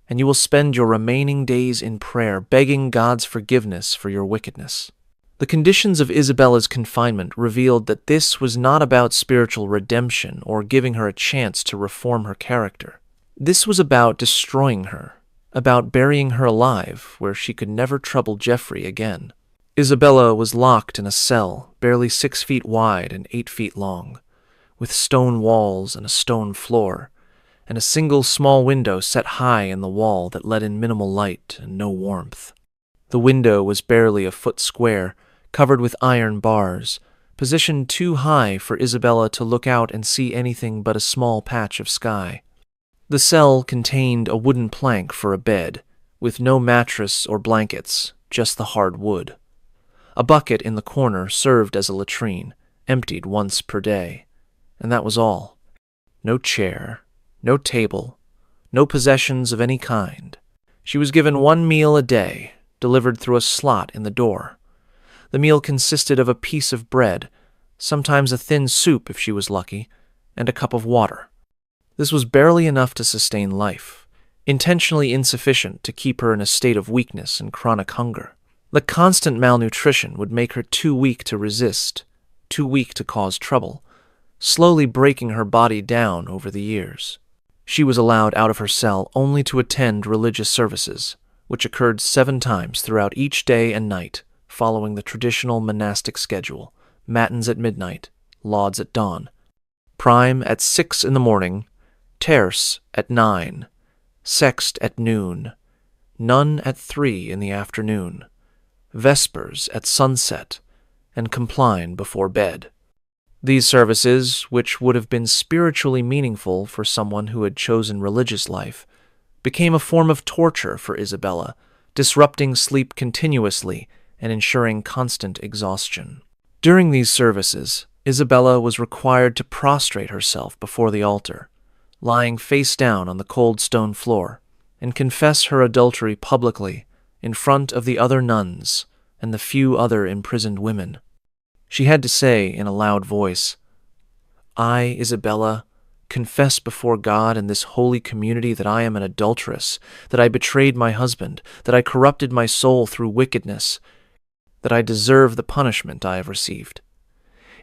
and you will spend your remaining days in prayer, begging God's forgiveness for your wickedness." The conditions of Isabella's confinement revealed that this was not about spiritual redemption or giving her a chance to reform her character. This was about destroying her, about burying her alive where she could never trouble Geoffrey again. Isabella was locked in a cell barely 6 feet wide and 8 feet long, with stone walls and a stone floor, and a single small window set high in the wall that let in minimal light and no warmth. The window was barely a foot square, covered with iron bars, positioned too high for Isabella to look out and see anything but a small patch of sky. The cell contained a wooden plank for a bed, with no mattress or blankets, just the hard wood. A bucket in the corner served as a latrine, emptied once per day, and that was all. No chair, no table, no possessions of any kind. She was given 1 meal a day, delivered through a slot in the door. The meal consisted of a piece of bread, sometimes a thin soup if she was lucky, and a cup of water. This was barely enough to sustain life, intentionally insufficient to keep her in a state of weakness and chronic hunger. The constant malnutrition would make her too weak to resist, too weak to cause trouble, slowly breaking her body down over the years. She was allowed out of her cell only to attend religious services, which occurred 7 times throughout each day and night, following the traditional monastic schedule: matins at midnight, lauds at dawn, prime at 6 in the morning, terce at 9, sext at noon, none at 3 in the afternoon, vespers at sunset, and compline before bed. These services, which would have been spiritually meaningful for someone who had chosen religious life, became a form of torture for Isabella, disrupting sleep continuously and ensuring constant exhaustion. During these services, Isabella was required to prostrate herself before the altar, lying face down on the cold stone floor, and confess her adultery publicly in front of the other nuns and the few other imprisoned women. She had to say in a loud voice, "I, Isabella, confess before God and this holy community that I am an adulteress, that I betrayed my husband, that I corrupted my soul through wickedness, that I deserve the punishment I have received.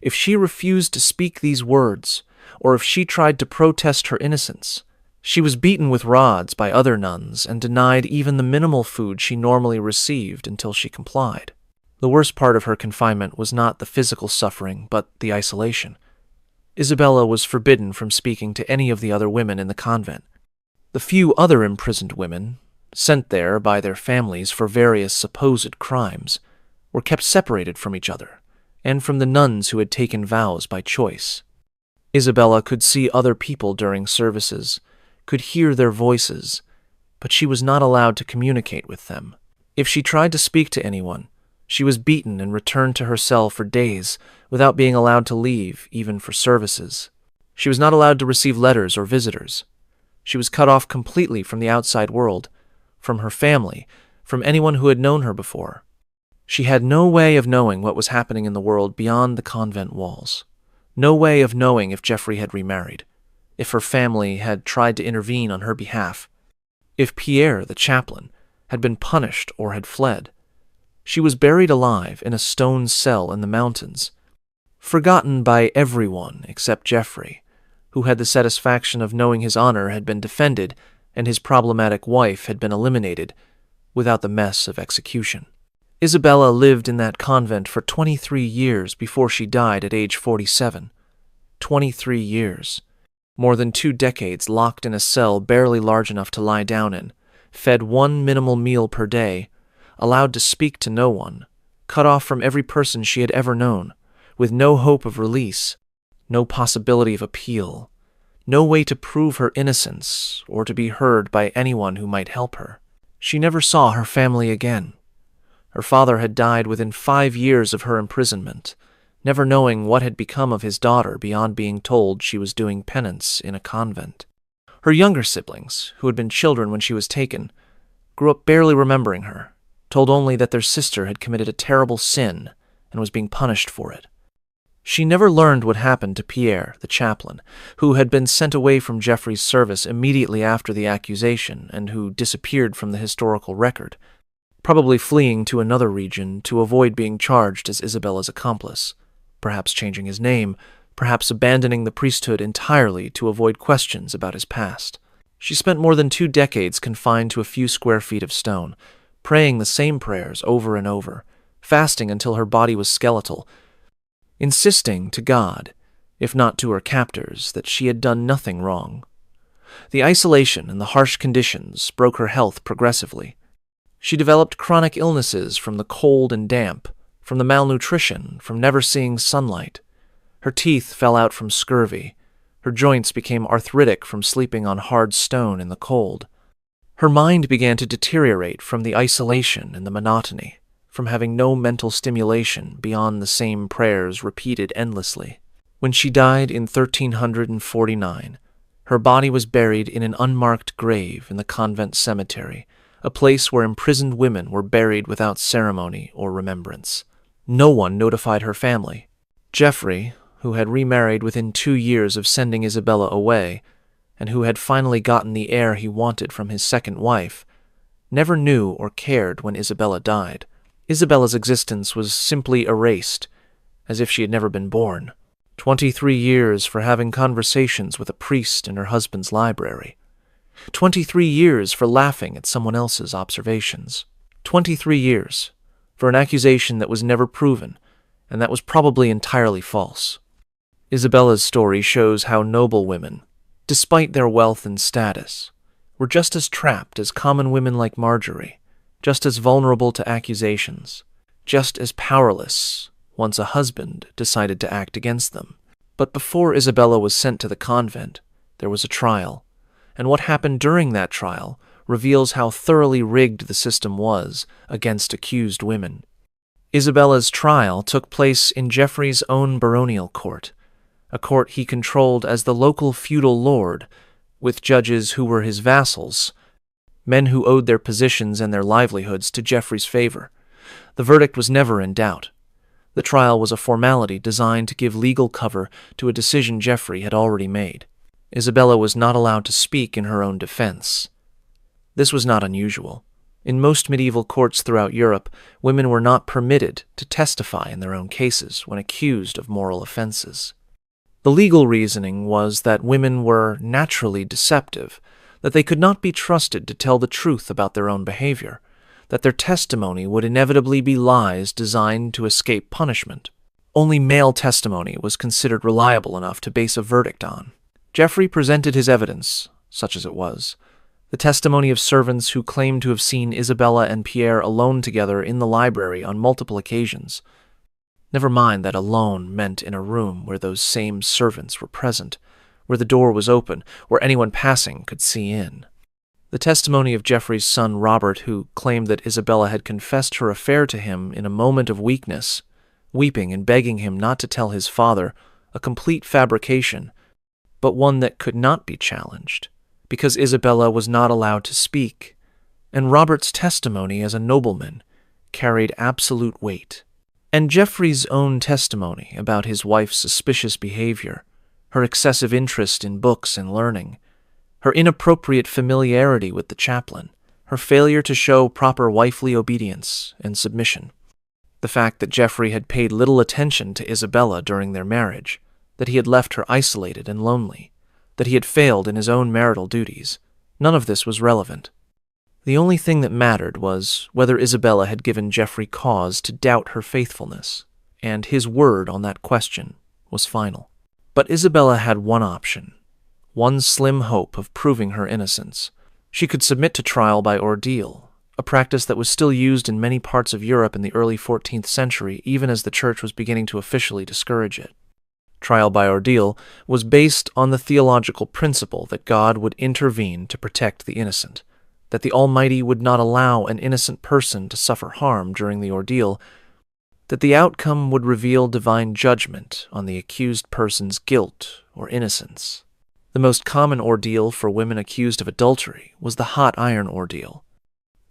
If she refused to speak these words, or if she tried to protest her innocence, she was beaten with rods by other nuns and denied even the minimal food she normally received until she complied. The worst part of her confinement was not the physical suffering, but the isolation. Isabella was forbidden from speaking to any of the other women in the convent. The few other imprisoned women, sent there by their families for various supposed crimes, were kept separated from each other, and from the nuns who had taken vows by choice. Isabella could see other people during services, could hear their voices, but she was not allowed to communicate with them. If she tried to speak to anyone, she was beaten and returned to her cell for days without being allowed to leave, even for services. She was not allowed to receive letters or visitors. She was cut off completely from the outside world, from her family, from anyone who had known her before. She had no way of knowing what was happening in the world beyond the convent walls. No way of knowing if Geoffrey had remarried, if her family had tried to intervene on her behalf, if Pierre, the chaplain, had been punished or had fled. She was buried alive in a stone cell in the mountains, forgotten by everyone except Geoffrey, who had the satisfaction of knowing his honor had been defended and his problematic wife had been eliminated without the mess of execution. Isabella lived in that convent for 23 years before she died at age 47. 23 years. More than 2 decades locked in a cell barely large enough to lie down in, fed one minimal meal per day, allowed to speak to no one, cut off from every person she had ever known, with no hope of release, no possibility of appeal, no way to prove her innocence or to be heard by anyone who might help her. She never saw her family again. Her father had died within 5 years of her imprisonment, never knowing what had become of his daughter beyond being told she was doing penance in a convent. Her younger siblings, who had been children when she was taken, grew up barely remembering her, told only that their sister had committed a terrible sin and was being punished for it. She never learned what happened to Pierre, the chaplain, who had been sent away from Geoffrey's service immediately after the accusation and who disappeared from the historical record, probably fleeing to another region to avoid being charged as Isabella's accomplice, perhaps changing his name, perhaps abandoning the priesthood entirely to avoid questions about his past. She spent more than 2 decades confined to a few square feet of stone, praying the same prayers over and over, fasting until her body was skeletal, insisting to God, if not to her captors, that she had done nothing wrong. The isolation and the harsh conditions broke her health progressively. She developed chronic illnesses from the cold and damp, from the malnutrition, from never seeing sunlight. Her teeth fell out from scurvy. Her joints became arthritic from sleeping on hard stone in the cold. Her mind began to deteriorate from the isolation and the monotony, from having no mental stimulation beyond the same prayers repeated endlessly. When she died in 1349, her body was buried in an unmarked grave in the convent cemetery, a place where imprisoned women were buried without ceremony or remembrance. No one notified her family. Geoffrey, who had remarried within 2 years of sending Isabella away, and who had finally gotten the heir he wanted from his second wife, never knew or cared when Isabella died. Isabella's existence was simply erased, as if she had never been born. 23 years for having conversations with a priest in her husband's library. 23 years for laughing at someone else's observations. 23 years for an accusation that was never proven, and that was probably entirely false. Isabella's story shows how noble women, despite their wealth and status, were just as trapped as common women like Marjorie, just as vulnerable to accusations, just as powerless once a husband decided to act against them. But before Isabella was sent to the convent, there was a trial, and what happened during that trial reveals how thoroughly rigged the system was against accused women. Isabella's trial took place in Geoffrey's own baronial court, a court he controlled as the local feudal lord, with judges who were his vassals, men who owed their positions and their livelihoods to Geoffrey's favor. The verdict was never in doubt. The trial was a formality designed to give legal cover to a decision Geoffrey had already made. Isabella was not allowed to speak in her own defense. This was not unusual. In most medieval courts throughout Europe, women were not permitted to testify in their own cases when accused of moral offenses. The legal reasoning was that women were naturally deceptive, that they could not be trusted to tell the truth about their own behavior, that their testimony would inevitably be lies designed to escape punishment. Only male testimony was considered reliable enough to base a verdict on. Geoffrey presented his evidence, such as it was. The testimony of servants who claimed to have seen Isabella and Pierre alone together in the library on multiple occasions. Never mind that alone meant in a room where those same servants were present, where the door was open, where anyone passing could see in. The testimony of Geoffrey's son Robert, who claimed that Isabella had confessed her affair to him in a moment of weakness, weeping and begging him not to tell his father, a complete fabrication, but one that could not be challenged, because Isabella was not allowed to speak, and Robert's testimony as a nobleman carried absolute weight. And Geoffrey's own testimony about his wife's suspicious behavior, her excessive interest in books and learning, her inappropriate familiarity with the chaplain, her failure to show proper wifely obedience and submission, the fact that Geoffrey had paid little attention to Isabella during their marriage, that he had left her isolated and lonely, that he had failed in his own marital duties. None of this was relevant. The only thing that mattered was whether Isabella had given Geoffrey cause to doubt her faithfulness, and his word on that question was final. But Isabella had one option, one slim hope of proving her innocence. She could submit to trial by ordeal, a practice that was still used in many parts of Europe in the early 14th century, even as the Church was beginning to officially discourage it. Trial by ordeal was based on the theological principle that God would intervene to protect the innocent, that the Almighty would not allow an innocent person to suffer harm during the ordeal, that the outcome would reveal divine judgment on the accused person's guilt or innocence. The most common ordeal for women accused of adultery was the hot iron ordeal.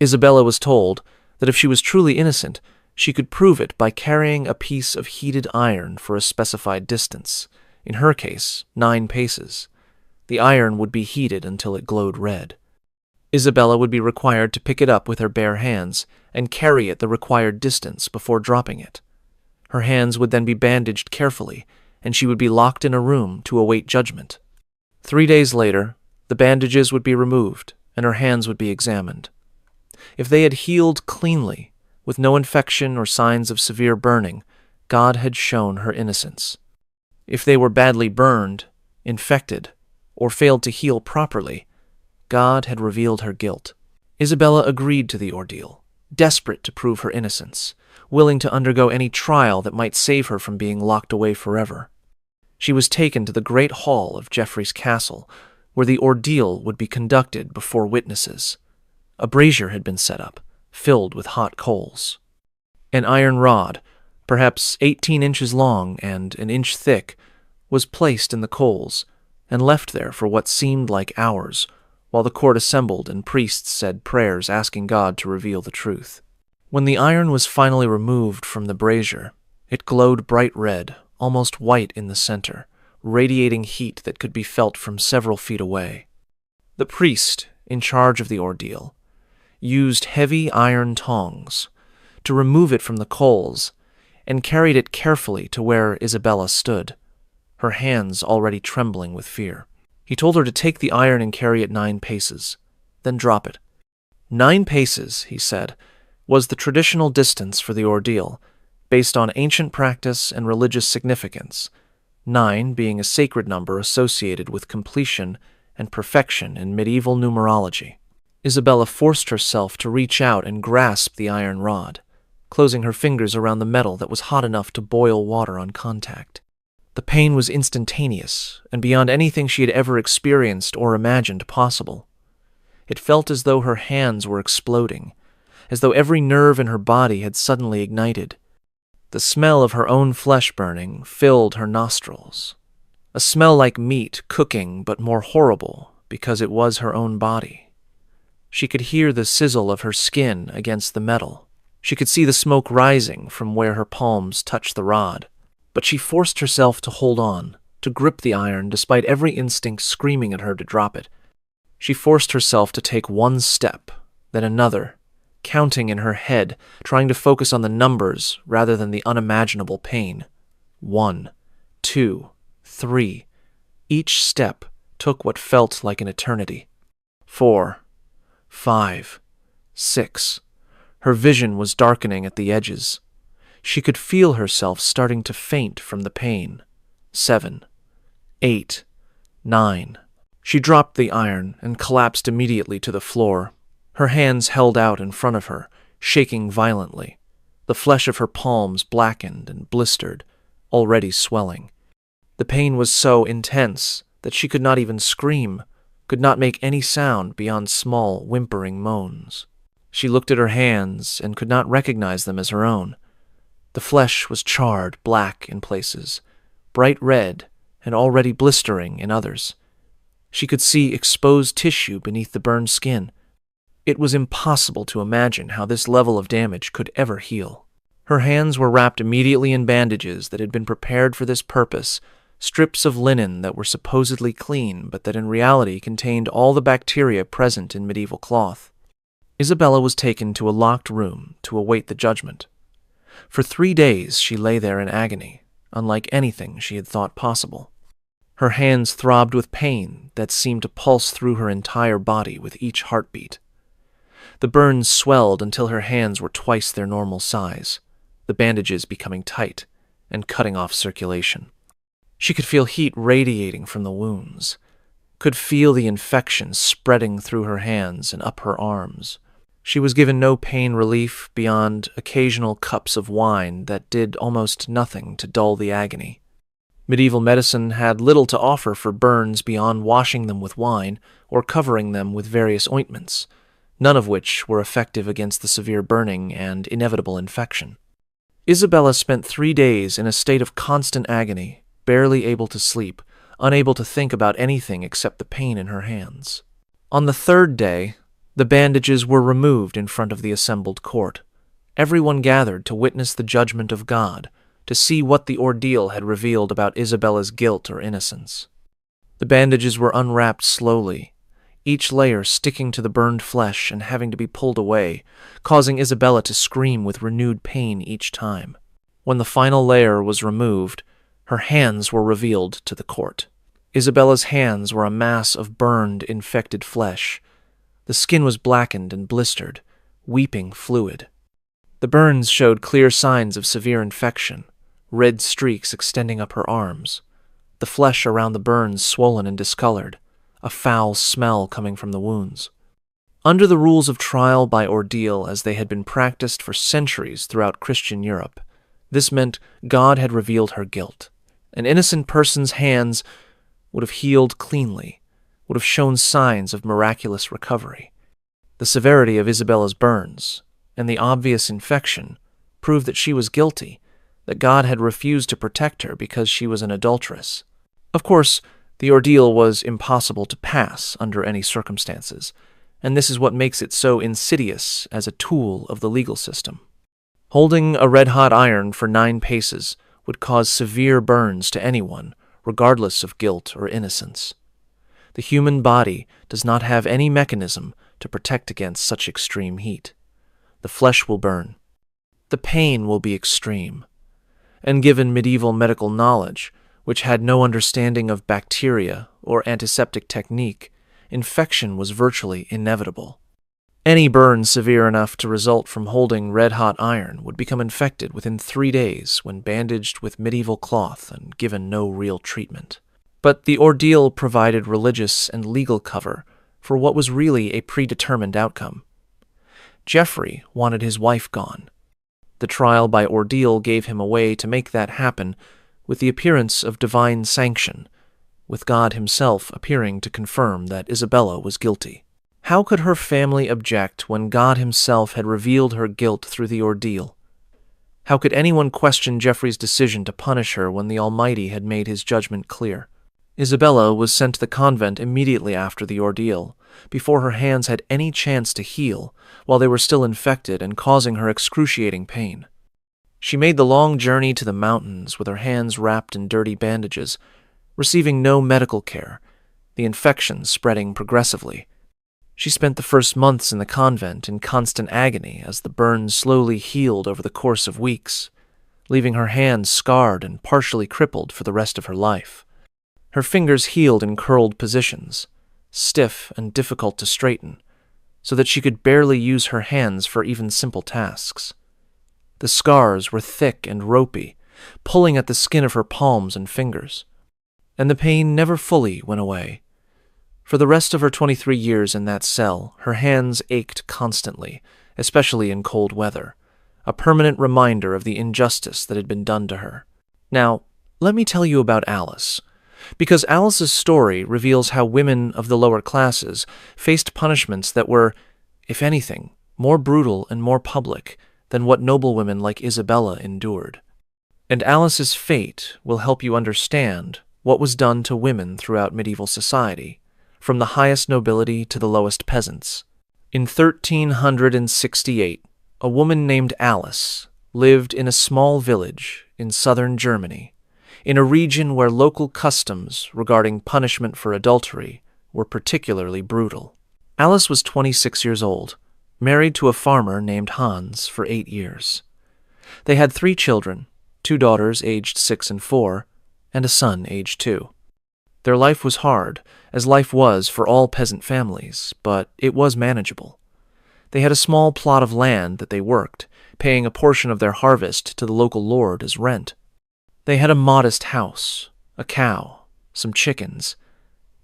Isabella was told that if she was truly innocent, she could prove it by carrying a piece of heated iron for a specified distance, in her case, 9 paces. The iron would be heated until it glowed red. Isabella would be required to pick it up with her bare hands and carry it the required distance before dropping it. Her hands would then be bandaged carefully, and she would be locked in a room to await judgment. 3 days later, the bandages would be removed, and her hands would be examined. If they had healed cleanly, with no infection or signs of severe burning, God had shown her innocence. If they were badly burned, infected, or failed to heal properly, God had revealed her guilt. Isabella agreed to the ordeal, desperate to prove her innocence, willing to undergo any trial that might save her from being locked away forever. She was taken to the great hall of Geoffrey's castle, where the ordeal would be conducted before witnesses. A brazier had been set up, filled with hot coals. An iron rod, perhaps 18 inches long and an inch thick, was placed in the coals and left there for what seemed like hours, while the court assembled and priests said prayers asking God to reveal the truth. When the iron was finally removed from the brazier, it glowed bright red, almost white in the center, radiating heat that could be felt from several feet away. The priest, in charge of the ordeal, used heavy iron tongs to remove it from the coals and carried it carefully to where Isabella stood, her hands already trembling with fear. He told her to take the iron and carry it 9 paces, then drop it. 9 paces, he said, was the traditional distance for the ordeal, based on ancient practice and religious significance, 9 being a sacred number associated with completion and perfection in medieval numerology. Isabella forced herself to reach out and grasp the iron rod, closing her fingers around the metal that was hot enough to boil water on contact. The pain was instantaneous and beyond anything she had ever experienced or imagined possible. It felt as though her hands were exploding, as though every nerve in her body had suddenly ignited. The smell of her own flesh burning filled her nostrils, a smell like meat cooking but more horrible because it was her own body. She could hear the sizzle of her skin against the metal. She could see the smoke rising from where her palms touched the rod. But she forced herself to hold on, to grip the iron despite every instinct screaming at her to drop it. She forced herself to take one step, then another, counting in her head, trying to focus on the numbers rather than the unimaginable pain. 1, 2, 3. Each step took what felt like an eternity. 4, 5, 6. Her vision was darkening at the edges. She could feel herself starting to faint from the pain. 7, 8, 9. She dropped the iron and collapsed immediately to the floor, her hands held out in front of her, shaking violently. The flesh of her palms blackened and blistered, already swelling. The pain was so intense that she could not even scream, could not make any sound beyond small, whimpering moans. She looked at her hands and could not recognize them as her own. The flesh was charred black in places, bright red, and already blistering in others. She could see exposed tissue beneath the burned skin. It was impossible to imagine how this level of damage could ever heal. Her hands were wrapped immediately in bandages that had been prepared for this purpose, strips of linen that were supposedly clean but that in reality contained all the bacteria present in medieval cloth. Isabella was taken to a locked room to await the judgment. For 3 days she lay there in agony, unlike anything she had thought possible. Her hands throbbed with pain that seemed to pulse through her entire body with each heartbeat. The burns swelled until her hands were twice their normal size, the bandages becoming tight and cutting off circulation. She could feel heat radiating from the wounds, could feel the infection spreading through her hands and up her arms. She was given no pain relief beyond occasional cups of wine that did almost nothing to dull the agony. Medieval medicine had little to offer for burns beyond washing them with wine or covering them with various ointments, none of which were effective against the severe burning and inevitable infection. Isabella spent 3 days in a state of constant agony, barely able to sleep, unable to think about anything except the pain in her hands. On the 3rd day, the bandages were removed in front of the assembled court. Everyone gathered to witness the judgment of God, to see what the ordeal had revealed about Isabella's guilt or innocence. The bandages were unwrapped slowly, each layer sticking to the burned flesh and having to be pulled away, causing Isabella to scream with renewed pain each time. When the final layer was removed, her hands were revealed to the court. Isabella's hands were a mass of burned, infected flesh. The skin was blackened and blistered, weeping fluid. The burns showed clear signs of severe infection, red streaks extending up her arms, the flesh around the burns swollen and discolored, a foul smell coming from the wounds. Under the rules of trial by ordeal as they had been practiced for centuries throughout Christian Europe, this meant God had revealed her guilt. An innocent person's hands would have healed cleanly, would have shown signs of miraculous recovery. The severity of Isabella's burns and the obvious infection proved that she was guilty, that God had refused to protect her because she was an adulteress. Of course, the ordeal was impossible to pass under any circumstances, and this is what makes it so insidious as a tool of the legal system. Holding a red-hot iron for 9 paces would cause severe burns to anyone, regardless of guilt or innocence. The human body does not have any mechanism to protect against such extreme heat. The flesh will burn. The pain will be extreme. And given medieval medical knowledge, which had no understanding of bacteria or antiseptic technique, infection was virtually inevitable. Any burn severe enough to result from holding red-hot iron would become infected within 3 days when bandaged with medieval cloth and given no real treatment. But the ordeal provided religious and legal cover for what was really a predetermined outcome. Geoffrey wanted his wife gone. The trial by ordeal gave him a way to make that happen with the appearance of divine sanction, with God himself appearing to confirm that Isabella was guilty. How could her family object when God himself had revealed her guilt through the ordeal? How could anyone question Geoffrey's decision to punish her when the Almighty had made his judgment clear? Isabella was sent to the convent immediately after the ordeal, before her hands had any chance to heal, while they were still infected and causing her excruciating pain. She made the long journey to the mountains with her hands wrapped in dirty bandages, receiving no medical care, the infection spreading progressively. She spent the first months in the convent in constant agony as the burns slowly healed over the course of weeks, leaving her hands scarred and partially crippled for the rest of her life. Her fingers healed in curled positions, stiff and difficult to straighten, so that she could barely use her hands for even simple tasks. The scars were thick and ropey, pulling at the skin of her palms and fingers, and the pain never fully went away. For the rest of her 23 years in that cell, her hands ached constantly, especially in cold weather, a permanent reminder of the injustice that had been done to her. Now, let me tell you about Alice, because Alice's story reveals how women of the lower classes faced punishments that were, if anything, more brutal and more public than what noblewomen like Isabella endured. And Alice's fate will help you understand what was done to women throughout medieval society, from the highest nobility to the lowest peasants. In 1368, a woman named Alice lived in a small village in southern Germany, in a region where local customs regarding punishment for adultery were particularly brutal. Alice was 26 years old, married to a farmer named Hans for 8 years. They had 3 children, 2 daughters aged 6 and 4, and a son aged 2. Their life was hard, as life was for all peasant families, but it was manageable. They had a small plot of land that they worked, paying a portion of their harvest to the local lord as rent. They had a modest house, a cow, some chickens.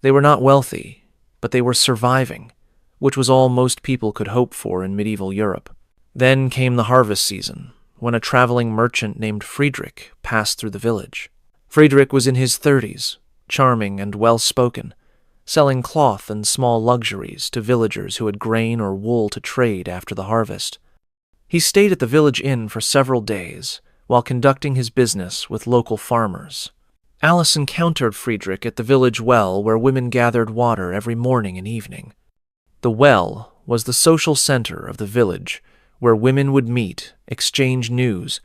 They were not wealthy, but they were surviving, which was all most people could hope for in medieval Europe. Then came the harvest season, when a traveling merchant named Friedrich passed through the village. Friedrich was in his 30s, charming and well-spoken, selling cloth and small luxuries to villagers who had grain or wool to trade after the harvest. He stayed at the village inn for several days while conducting his business with local farmers. Alice encountered Friedrich at the village well where women gathered water every morning and evening. The well was the social center of the village, where women would meet, exchange news,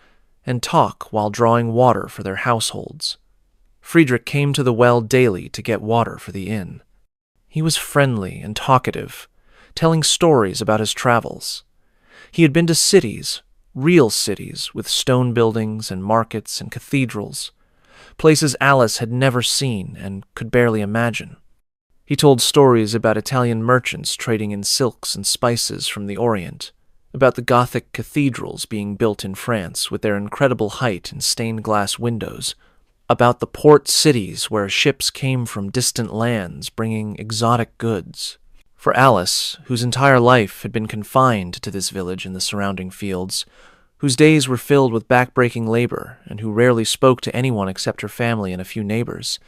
and talk while drawing water for their households. Friedrich came to the well daily to get water for the inn. He was friendly and talkative, telling stories about his travels. He had been to cities, real cities with stone buildings and markets and cathedrals, places Alice had never seen and could barely imagine. He told stories about Italian merchants trading in silks and spices from the Orient, about the Gothic cathedrals being built in France with their incredible height and stained glass windows, about the port cities where ships came from distant lands bringing exotic goods. For Alice, whose entire life had been confined to this village and the surrounding fields, whose days were filled with back-breaking labor and who rarely spoke to anyone except her family and a few neighbors,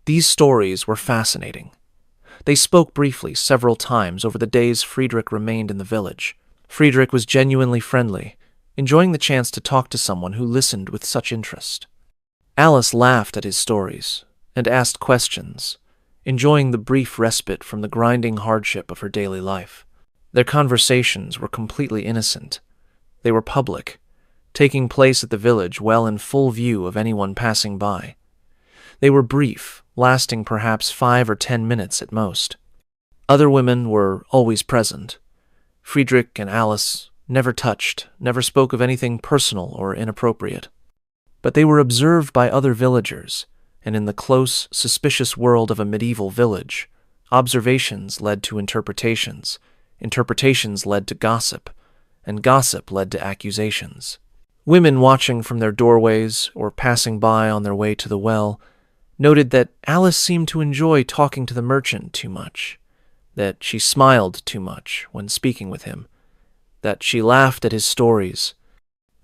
these stories were fascinating. They spoke briefly several times over the days Friedrich remained in the village. Friedrich was genuinely friendly, enjoying the chance to talk to someone who listened with such interest. Alice laughed at his stories and asked questions, enjoying the brief respite from the grinding hardship of her daily life. Their conversations were completely innocent. They were public, taking place at the village well in full view of anyone passing by. They were brief, lasting perhaps 5 or 10 minutes at most. Other women were always present. Friedrich and Alice never touched, never spoke of anything personal or inappropriate. But they were observed by other villagers, and in the close, suspicious world of a medieval village, observations led to interpretations, interpretations led to gossip, and gossip led to accusations. Women watching from their doorways or passing by on their way to the well noted that Alice seemed to enjoy talking to the merchant too much, that she smiled too much when speaking with him, that she laughed at his stories,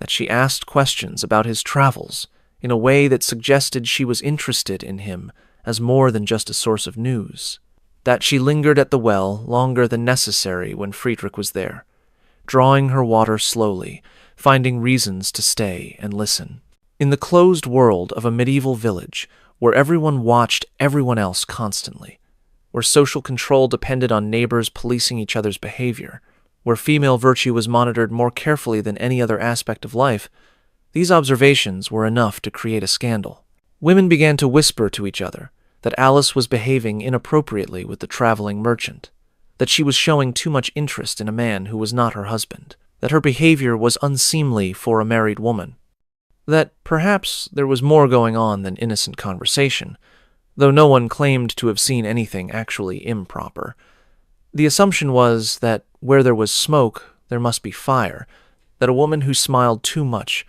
that she asked questions about his travels in a way that suggested she was interested in him as more than just a source of news, that she lingered at the well longer than necessary when Friedrich was there, drawing her water slowly, finding reasons to stay and listen. In the closed world of a medieval village, where everyone watched everyone else constantly, where social control depended on neighbors policing each other's behavior, where female virtue was monitored more carefully than any other aspect of life, these observations were enough to create a scandal. Women began to whisper to each other that Alice was behaving inappropriately with the traveling merchant. that she was showing too much interest in a man who was not her husband, that her behavior was unseemly for a married woman, that perhaps there was more going on than innocent conversation, though no one claimed to have seen anything actually improper. The assumption was that where there was smoke, there must be fire, that a woman who smiled too much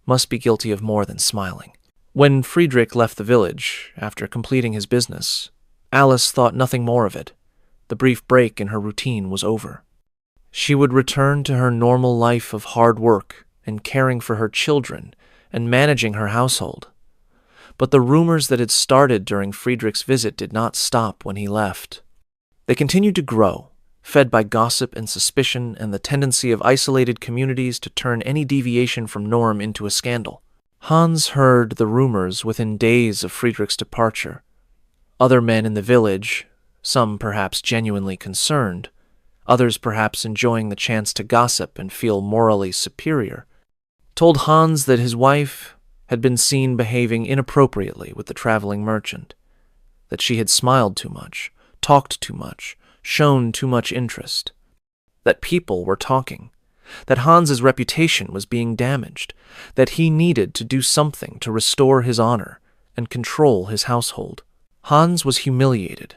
must be guilty of more than smiling. When Friedrich left the village, after completing his business, Alice thought nothing more of it. The brief break in her routine was over. She would return to her normal life of hard work and caring for her children and managing her household. But the rumors that had started during Friedrich's visit did not stop when he left. They continued to grow, fed by gossip and suspicion and the tendency of isolated communities to turn any deviation from norm into a scandal. Hans heard the rumors within days of Friedrich's departure. Other men in the village, some perhaps genuinely concerned, others perhaps enjoying the chance to gossip and feel morally superior, told Hans that his wife had been seen behaving inappropriately with the traveling merchant, that she had smiled too much, talked too much, shown too much interest, that people were talking, that Hans's reputation was being damaged, that he needed to do something to restore his honor and control his household. Hans was humiliated.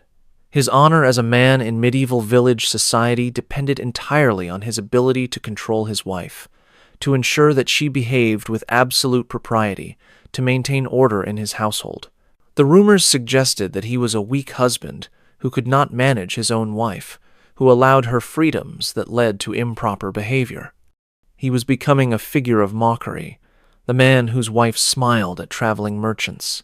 His honor as a man in medieval village society depended entirely on his ability to control his wife, to ensure that she behaved with absolute propriety, to maintain order in his household. The rumors suggested that he was a weak husband who could not manage his own wife, who allowed her freedoms that led to improper behavior. He was becoming a figure of mockery, the man whose wife smiled at traveling merchants.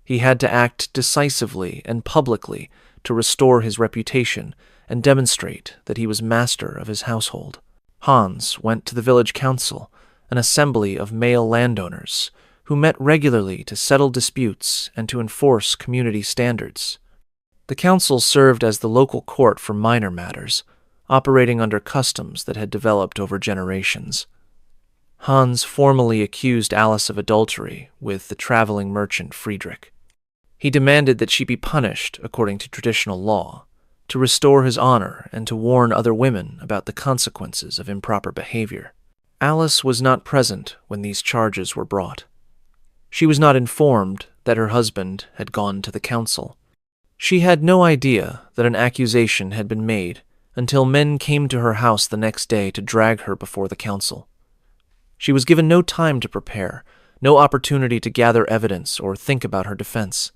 He had to act decisively and publicly to restore his reputation and demonstrate that he was master of his household. Hans went to the village council, an assembly of male landowners, who met regularly to settle disputes and to enforce community standards. The council served as the local court for minor matters, operating under customs that had developed over generations. Hans formally accused Alice of adultery with the traveling merchant Friedrich. He demanded that she be punished according to traditional law, to restore his honor and to warn other women about the consequences of improper behavior. Alice was not present when these charges were brought. She was not informed that her husband had gone to the council. She had no idea that an accusation had been made until men came to her house the next day to drag her before the council. She was given no time to prepare, no opportunity to gather evidence or think about her defense.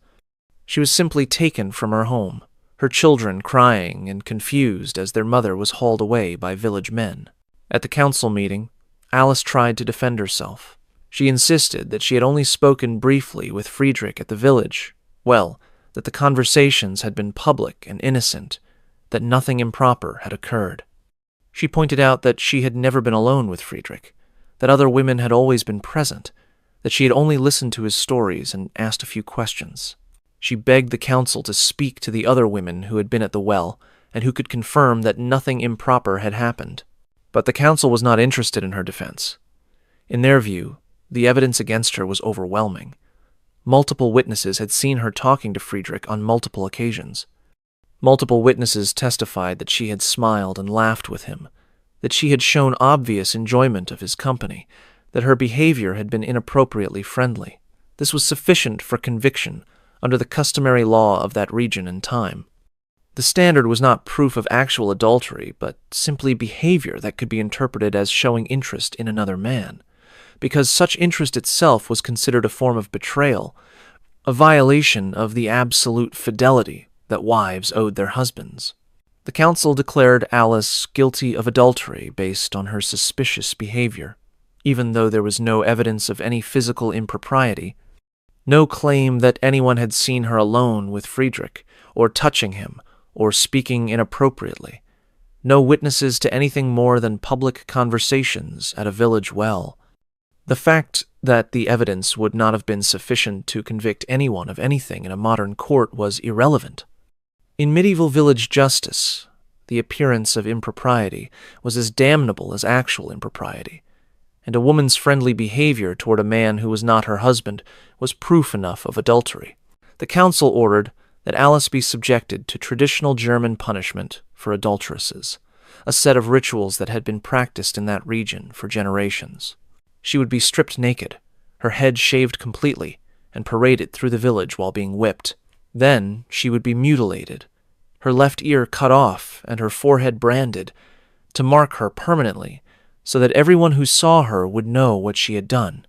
She was simply taken from her home, her children crying and confused as their mother was hauled away by village men. At the council meeting, Alice tried to defend herself. She insisted that she had only spoken briefly with Friedrich at the village, that the conversations had been public and innocent, that nothing improper had occurred. She pointed out that she had never been alone with Friedrich, that other women had always been present, that she had only listened to his stories and asked a few questions. She begged the council to speak to the other women who had been at the well and who could confirm that nothing improper had happened. But the council was not interested in her defense. In their view, the evidence against her was overwhelming. Multiple witnesses had seen her talking to Friedrich on multiple occasions. Multiple witnesses testified that she had smiled and laughed with him, that she had shown obvious enjoyment of his company, that her behavior had been inappropriately friendly. This was sufficient for conviction under the customary law of that region and time. The standard was not proof of actual adultery, but simply behavior that could be interpreted as showing interest in another man, because such interest itself was considered a form of betrayal, a violation of the absolute fidelity that wives owed their husbands. The council declared Alice guilty of adultery based on her suspicious behavior, even though there was no evidence of any physical impropriety, no claim that anyone had seen her alone with Friedrich, or touching him, or speaking inappropriately, no witnesses to anything more than public conversations at a village well. The fact that the evidence would not have been sufficient to convict anyone of anything in a modern court was irrelevant. In medieval village justice, the appearance of impropriety was as damnable as actual impropriety, and a woman's friendly behavior toward a man who was not her husband was proof enough of adultery. The council ordered that Alice be subjected to traditional German punishment for adulteresses, a set of rituals that had been practiced in that region for generations. She would be stripped naked, her head shaved completely, and paraded through the village while being whipped. Then she would be mutilated, her left ear cut off and her forehead branded, to mark her permanently, so that everyone who saw her would know what she had done.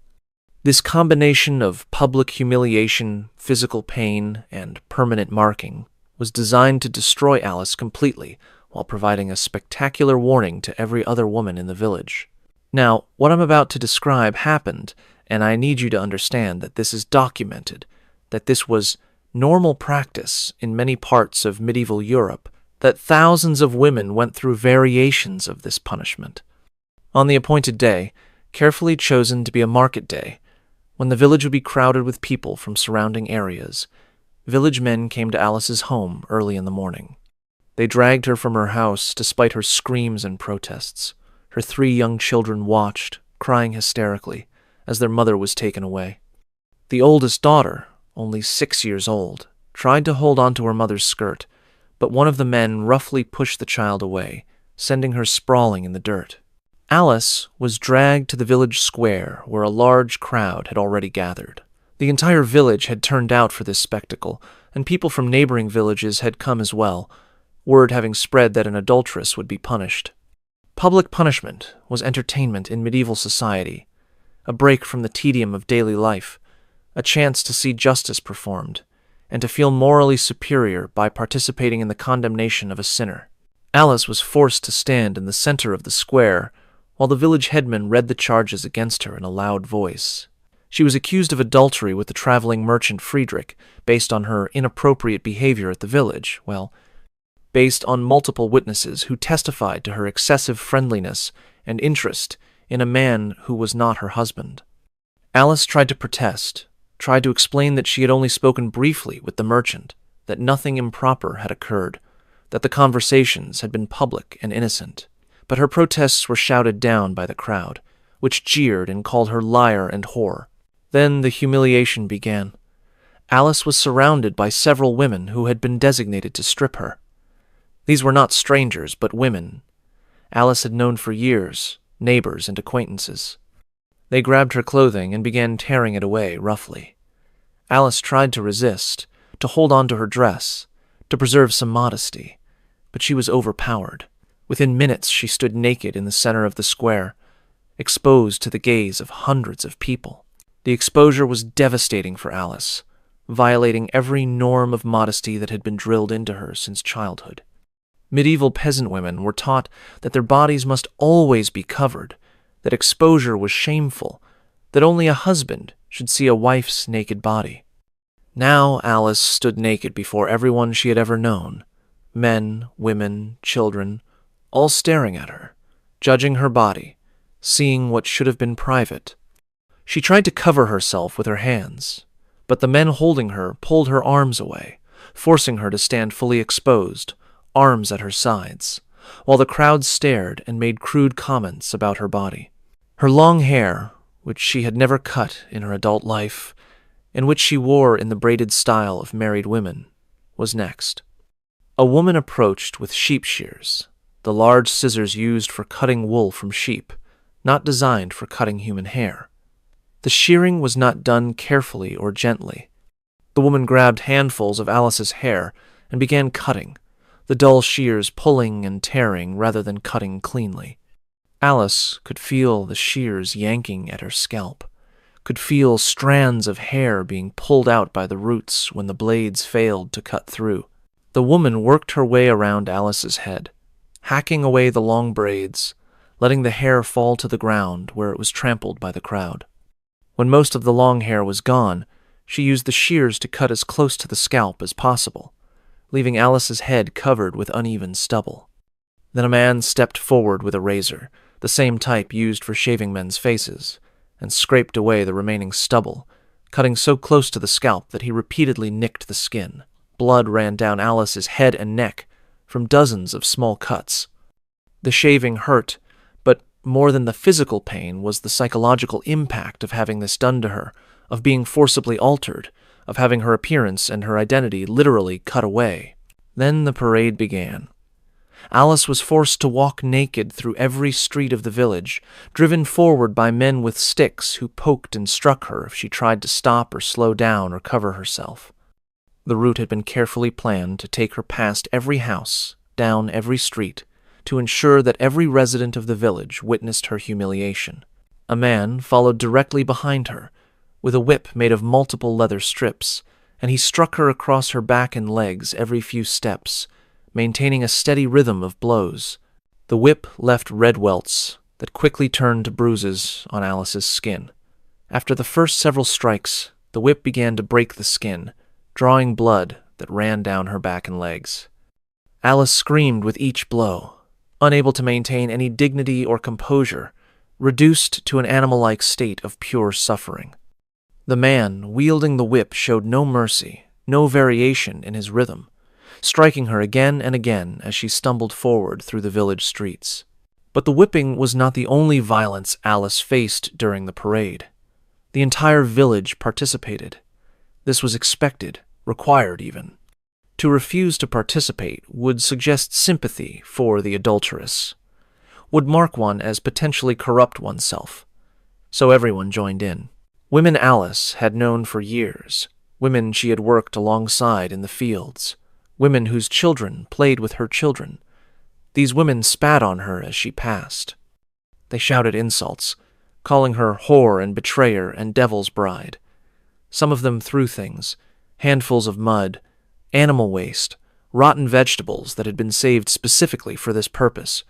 This combination of public humiliation, physical pain, and permanent marking was designed to destroy Alice completely while providing a spectacular warning to every other woman in the village. Now, what I'm about to describe happened, and I need you to understand that this is documented, that this was normal practice in many parts of medieval Europe, that thousands of women went through variations of this punishment. On the appointed day, carefully chosen to be a market day, when the village would be crowded with people from surrounding areas, village men came to Alice's home early in the morning. They dragged her from her house despite her screams and protests. Her 3 young children watched, crying hysterically, as their mother was taken away. The oldest daughter, only 6 years old, tried to hold onto her mother's skirt, but one of the men roughly pushed the child away, sending her sprawling in the dirt. Alice was dragged to the village square where a large crowd had already gathered. The entire village had turned out for this spectacle, and people from neighboring villages had come as well, word having spread that an adulteress would be punished. Public punishment was entertainment in medieval society, a break from the tedium of daily life, a chance to see justice performed, and to feel morally superior by participating in the condemnation of a sinner. Alice was forced to stand in the center of the square while the village headman read the charges against her in a loud voice. She was accused of adultery with the traveling merchant Friedrich, based on her inappropriate behavior at the village, based on multiple witnesses who testified to her excessive friendliness and interest in a man who was not her husband. Alice tried to protest, tried to explain that she had only spoken briefly with the merchant, that nothing improper had occurred, that the conversations had been public and innocent. But her protests were shouted down by the crowd, which jeered and called her liar and whore. Then the humiliation began. Alice was surrounded by several women who had been designated to strip her. These were not strangers, but women Alice had known for years, neighbors and acquaintances. They grabbed her clothing and began tearing it away roughly. Alice tried to resist, to hold on to her dress, to preserve some modesty, but she was overpowered. Within minutes she stood naked in the center of the square, exposed to the gaze of hundreds of people. The exposure was devastating for Alice, violating every norm of modesty that had been drilled into her since childhood. Medieval peasant women were taught that their bodies must always be covered, that exposure was shameful, that only a husband should see a wife's naked body. Now Alice stood naked before everyone she had ever known, men, women, children, all staring at her, judging her body, seeing what should have been private. She tried to cover herself with her hands, but the men holding her pulled her arms away, forcing her to stand fully exposed, arms at her sides, while the crowd stared and made crude comments about her body. Her long hair, which she had never cut in her adult life, and which she wore in the braided style of married women, was next. A woman approached with sheep shears, the large scissors used for cutting wool from sheep, not designed for cutting human hair. The shearing was not done carefully or gently. The woman grabbed handfuls of Alice's hair and began cutting, the dull shears pulling and tearing rather than cutting cleanly. Alice could feel the shears yanking at her scalp, could feel strands of hair being pulled out by the roots when the blades failed to cut through. The woman worked her way around Alice's head, hacking away the long braids, letting the hair fall to the ground where it was trampled by the crowd. When most of the long hair was gone, she used the shears to cut as close to the scalp as possible, leaving Alice's head covered with uneven stubble. Then a man stepped forward with a razor, the same type used for shaving men's faces, and scraped away the remaining stubble, cutting so close to the scalp that he repeatedly nicked the skin. Blood ran down Alice's head and neck from dozens of small cuts. The shaving hurt, but more than the physical pain was the psychological impact of having this done to her, of being forcibly altered, of having her appearance and her identity literally cut away. Then the parade began. Alice was forced to walk naked through every street of the village, driven forward by men with sticks who poked and struck her if she tried to stop or slow down or cover herself. The route had been carefully planned to take her past every house, down every street, to ensure that every resident of the village witnessed her humiliation. A man followed directly behind her, with a whip made of multiple leather strips, and he struck her across her back and legs every few steps, maintaining a steady rhythm of blows. The whip left red welts that quickly turned to bruises on Alice's skin. After the first several strikes, the whip began to break the skin, drawing blood that ran down her back and legs. Alice screamed with each blow, unable to maintain any dignity or composure, reduced to an animal-like state of pure suffering. The man wielding the whip showed no mercy, no variation in his rhythm, striking her again and again as she stumbled forward through the village streets. But the whipping was not the only violence Alice faced during the parade. The entire village participated. This was expected, required even. To refuse to participate would suggest sympathy for the adulteress, would mark one as potentially corrupt oneself. So everyone joined in. Women Alice had known for years, women she had worked alongside in the fields, women whose children played with her children. These women spat on her as she passed. They shouted insults, calling her whore and betrayer and devil's bride. Some of them threw things, handfuls of mud, animal waste, rotten vegetables that had been saved specifically for this purpose.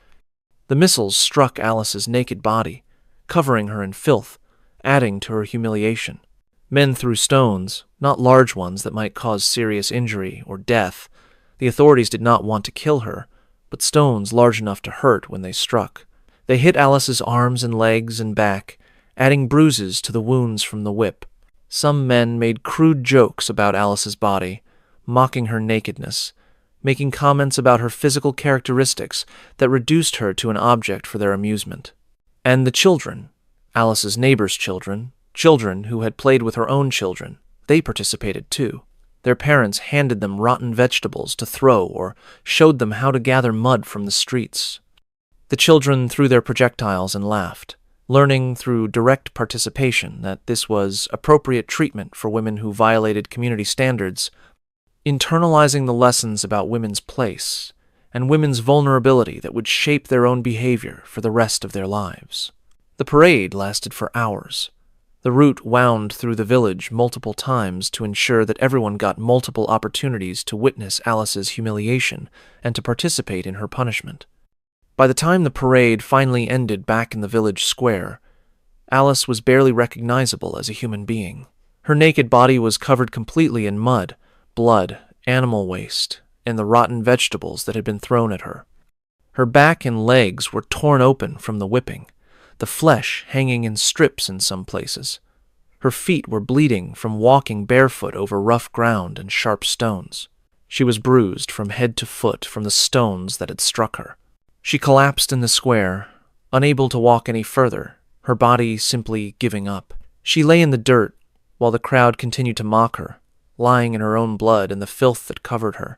The missiles struck Alice's naked body, covering her in filth, adding to her humiliation. Men threw stones, not large ones that might cause serious injury or death. The authorities did not want to kill her, but stones large enough to hurt when they struck. They hit Alice's arms and legs and back, adding bruises to the wounds from the whip. Some men made crude jokes about Alice's body, mocking her nakedness, making comments about her physical characteristics that reduced her to an object for their amusement. And the children, Alice's neighbors' children, children who had played with her own children, they participated too. Their parents handed them rotten vegetables to throw or showed them how to gather mud from the streets. The children threw their projectiles and laughed, learning through direct participation that this was appropriate treatment for women who violated community standards, internalizing the lessons about women's place and women's vulnerability that would shape their own behavior for the rest of their lives. The parade lasted for hours. The route wound through the village multiple times to ensure that everyone got multiple opportunities to witness Alice's humiliation and to participate in her punishment. By the time the parade finally ended back in the village square, Alice was barely recognizable as a human being. Her naked body was covered completely in mud, blood, animal waste, and the rotten vegetables that had been thrown at her. Her back and legs were torn open from the whipping, the flesh hanging in strips in some places. Her feet were bleeding from walking barefoot over rough ground and sharp stones. She was bruised from head to foot from the stones that had struck her. She collapsed in the square, unable to walk any further, her body simply giving up. She lay in the dirt while the crowd continued to mock her, lying in her own blood and the filth that covered her,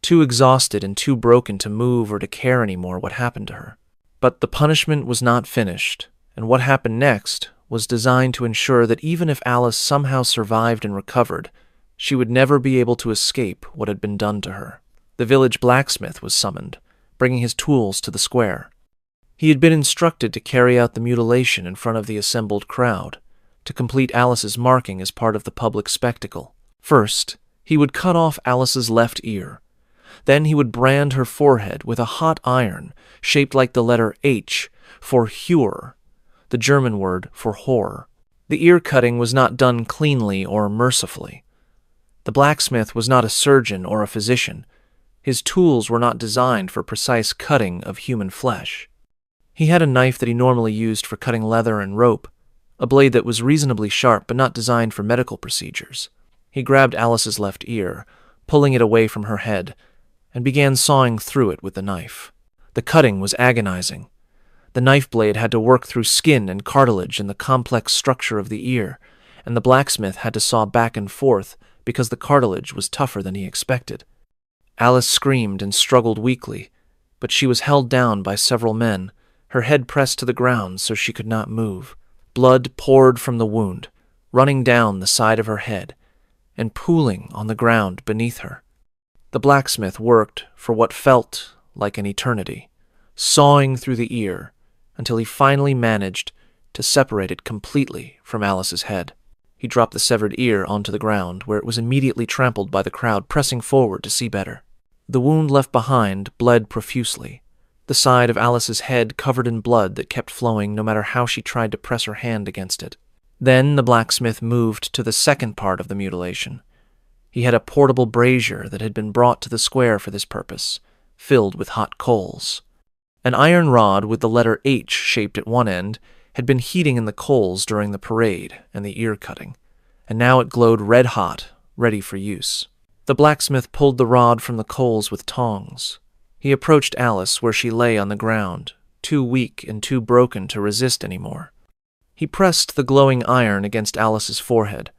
too exhausted and too broken to move or to care anymore what happened to her. But the punishment was not finished, and what happened next was designed to ensure that even if Alice somehow survived and recovered, she would never be able to escape what had been done to her. The village blacksmith was summoned, bringing his tools to the square. He had been instructed to carry out the mutilation in front of the assembled crowd, to complete Alice's marking as part of the public spectacle. First, he would cut off Alice's left ear. Then he would brand her forehead with a hot iron shaped like the letter H for Hure, the German word for whore. The ear cutting was not done cleanly or mercifully. The blacksmith was not a surgeon or a physician. His tools were not designed for precise cutting of human flesh. He had a knife that he normally used for cutting leather and rope, a blade that was reasonably sharp but not designed for medical procedures. He grabbed Alice's left ear, pulling it away from her head, and began sawing through it with the knife. The cutting was agonizing. The knife blade had to work through skin and cartilage and the complex structure of the ear, and the blacksmith had to saw back and forth because the cartilage was tougher than he expected. Alice screamed and struggled weakly, but she was held down by several men, her head pressed to the ground so she could not move. Blood poured from the wound, running down the side of her head and pooling on the ground beneath her. The blacksmith worked for what felt like an eternity, sawing through the ear until he finally managed to separate it completely from Alice's head. He dropped the severed ear onto the ground, where it was immediately trampled by the crowd pressing forward to see better. The wound left behind bled profusely, the side of Alice's head covered in blood that kept flowing no matter how she tried to press her hand against it. Then the blacksmith moved to the second part of the mutilation. He had a portable brazier that had been brought to the square for this purpose, filled with hot coals. An iron rod with the letter H shaped at one end had been heating in the coals during the parade and the ear cutting, and now it glowed red hot, ready for use. The blacksmith pulled the rod from the coals with tongs. He approached Alice where she lay on the ground, too weak and too broken to resist anymore. He pressed the glowing iron against Alice's forehead,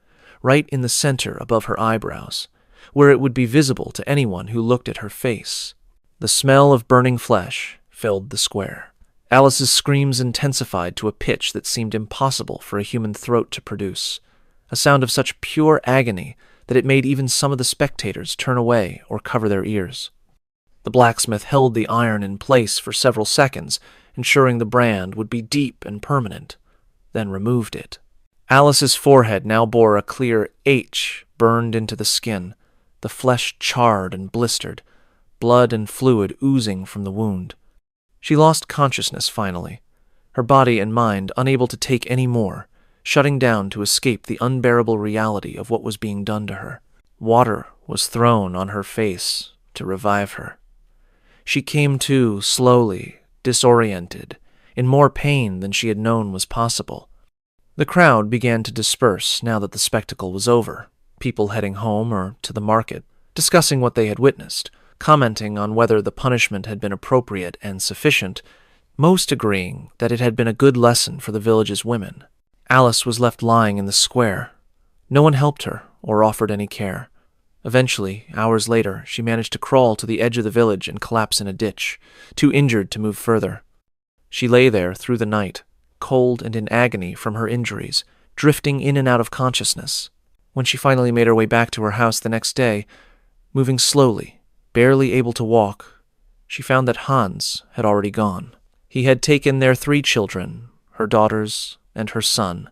right in the center above her eyebrows, where it would be visible to anyone who looked at her face. The smell of burning flesh filled the square. Alice's screams intensified to a pitch that seemed impossible for a human throat to produce, a sound of such pure agony that it made even some of the spectators turn away or cover their ears. The blacksmith held the iron in place for several seconds, ensuring the brand would be deep and permanent, then removed it. Alice's forehead now bore a clear H burned into the skin, the flesh charred and blistered, blood and fluid oozing from the wound. She lost consciousness finally, her body and mind unable to take any more, shutting down to escape the unbearable reality of what was being done to her. Water was thrown on her face to revive her. She came to slowly, disoriented, in more pain than she had known was possible. The crowd began to disperse now that the spectacle was over, people heading home or to the market, discussing what they had witnessed, commenting on whether the punishment had been appropriate and sufficient, most agreeing that it had been a good lesson for the village's women. Alice was left lying in the square. No one helped her or offered any care. Eventually, hours later, she managed to crawl to the edge of the village and collapse in a ditch, too injured to move further. She lay there through the night, cold and in agony from her injuries, drifting in and out of consciousness. When she finally made her way back to her house the next day, moving slowly, barely able to walk, she found that Hans had already gone. He had taken their 3 children, her daughters and her son,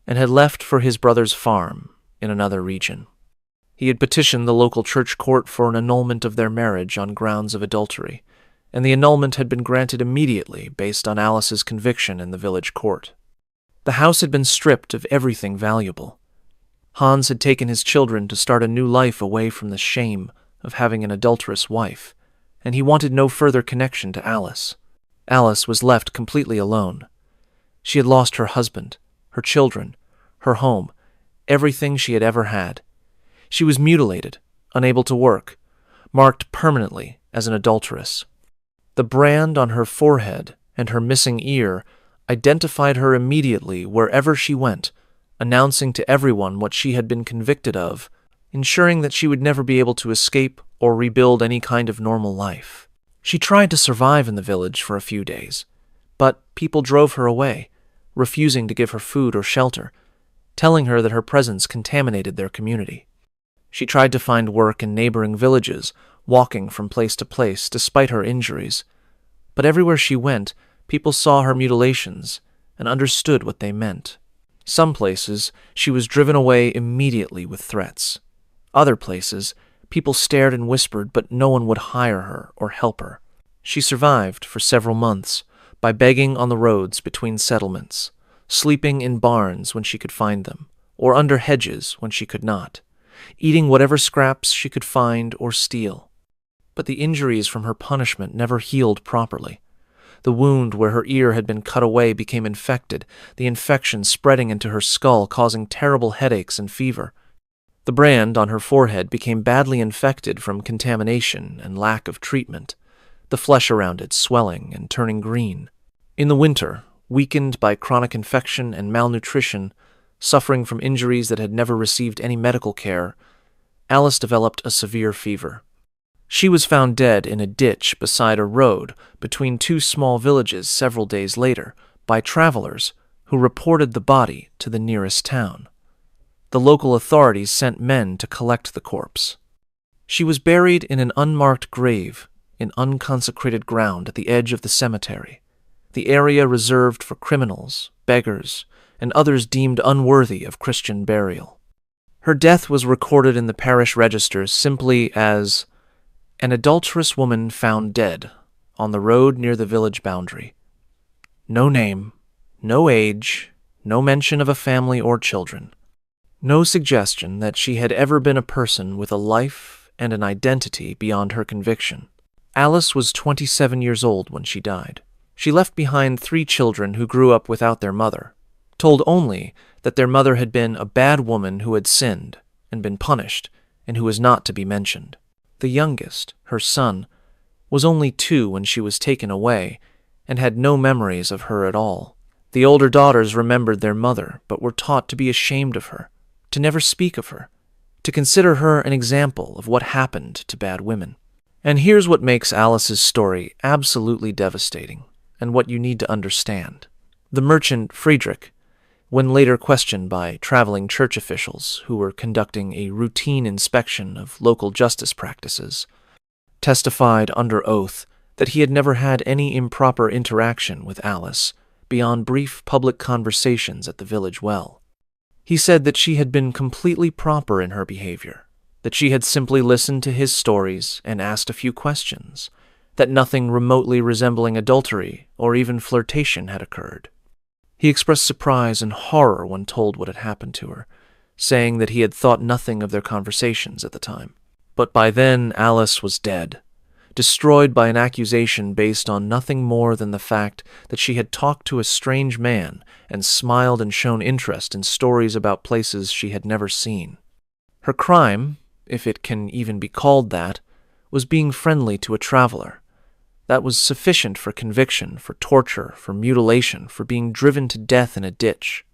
and had left for his brother's farm in another region. He had petitioned the local church court for an annulment of their marriage on grounds of adultery, and the annulment had been granted immediately based on Alice's conviction in the village court. The house had been stripped of everything valuable. Hans had taken his children to start a new life away from the shame of having an adulterous wife, and he wanted no further connection to Alice. Alice was left completely alone. She had lost her husband, her children, her home, everything she had ever had. She was mutilated, unable to work, marked permanently as an adulteress. The brand on her forehead and her missing ear identified her immediately wherever she went, announcing to everyone what she had been convicted of, ensuring that she would never be able to escape or rebuild any kind of normal life. She tried to survive in the village for a few days, but people drove her away, refusing to give her food or shelter, telling her that her presence contaminated their community. She tried to find work in neighboring villages, walking from place to place despite her injuries, but everywhere she went, people saw her mutilations and understood what they meant. Some places, she was driven away immediately with threats. Other places, people stared and whispered, but no one would hire her or help her. She survived for several months by begging on the roads between settlements, sleeping in barns when she could find them, or under hedges when she could not, eating whatever scraps she could find or steal. But the injuries from her punishment never healed properly. The wound where her ear had been cut away became infected, the infection spreading into her skull, causing terrible headaches and fever. The brand on her forehead became badly infected from contamination and lack of treatment, the flesh around it swelling and turning green. In the winter, weakened by chronic infection and malnutrition, suffering from injuries that had never received any medical care, Alice developed a severe fever. She was found dead in a ditch beside a road between two small villages several days later by travelers who reported the body to the nearest town. The local authorities sent men to collect the corpse. She was buried in an unmarked grave in unconsecrated ground at the edge of the cemetery, the area reserved for criminals, beggars, and others deemed unworthy of Christian burial. Her death was recorded in the parish registers simply as an adulterous woman found dead on the road near the village boundary. No name, no age, no mention of a family or children. No suggestion that she had ever been a person with a life and an identity beyond her conviction. Alice was 27 years old when she died. She left behind 3 children who grew up without their mother, told only that their mother had been a bad woman who had sinned and been punished and who was not to be mentioned. The youngest, her son, was only 2 when she was taken away and had no memories of her at all. The older daughters remembered their mother but were taught to be ashamed of her, to never speak of her, to consider her an example of what happened to bad women. And here's what makes Alice's story absolutely devastating, and what you need to understand. The merchant Friedrich, when later questioned by traveling church officials who were conducting a routine inspection of local justice practices, testified under oath that he had never had any improper interaction with Alice beyond brief public conversations at the village well. He said that she had been completely proper in her behavior, that she had simply listened to his stories and asked a few questions, that nothing remotely resembling adultery or even flirtation had occurred. He expressed surprise and horror when told what had happened to her, saying that he had thought nothing of their conversations at the time. But by then Alice was dead, destroyed by an accusation based on nothing more than the fact that she had talked to a strange man and smiled and shown interest in stories about places she had never seen. Her crime, if it can even be called that, was being friendly to a traveler. That was sufficient for conviction, for torture, for mutilation, for being driven to death in a ditch.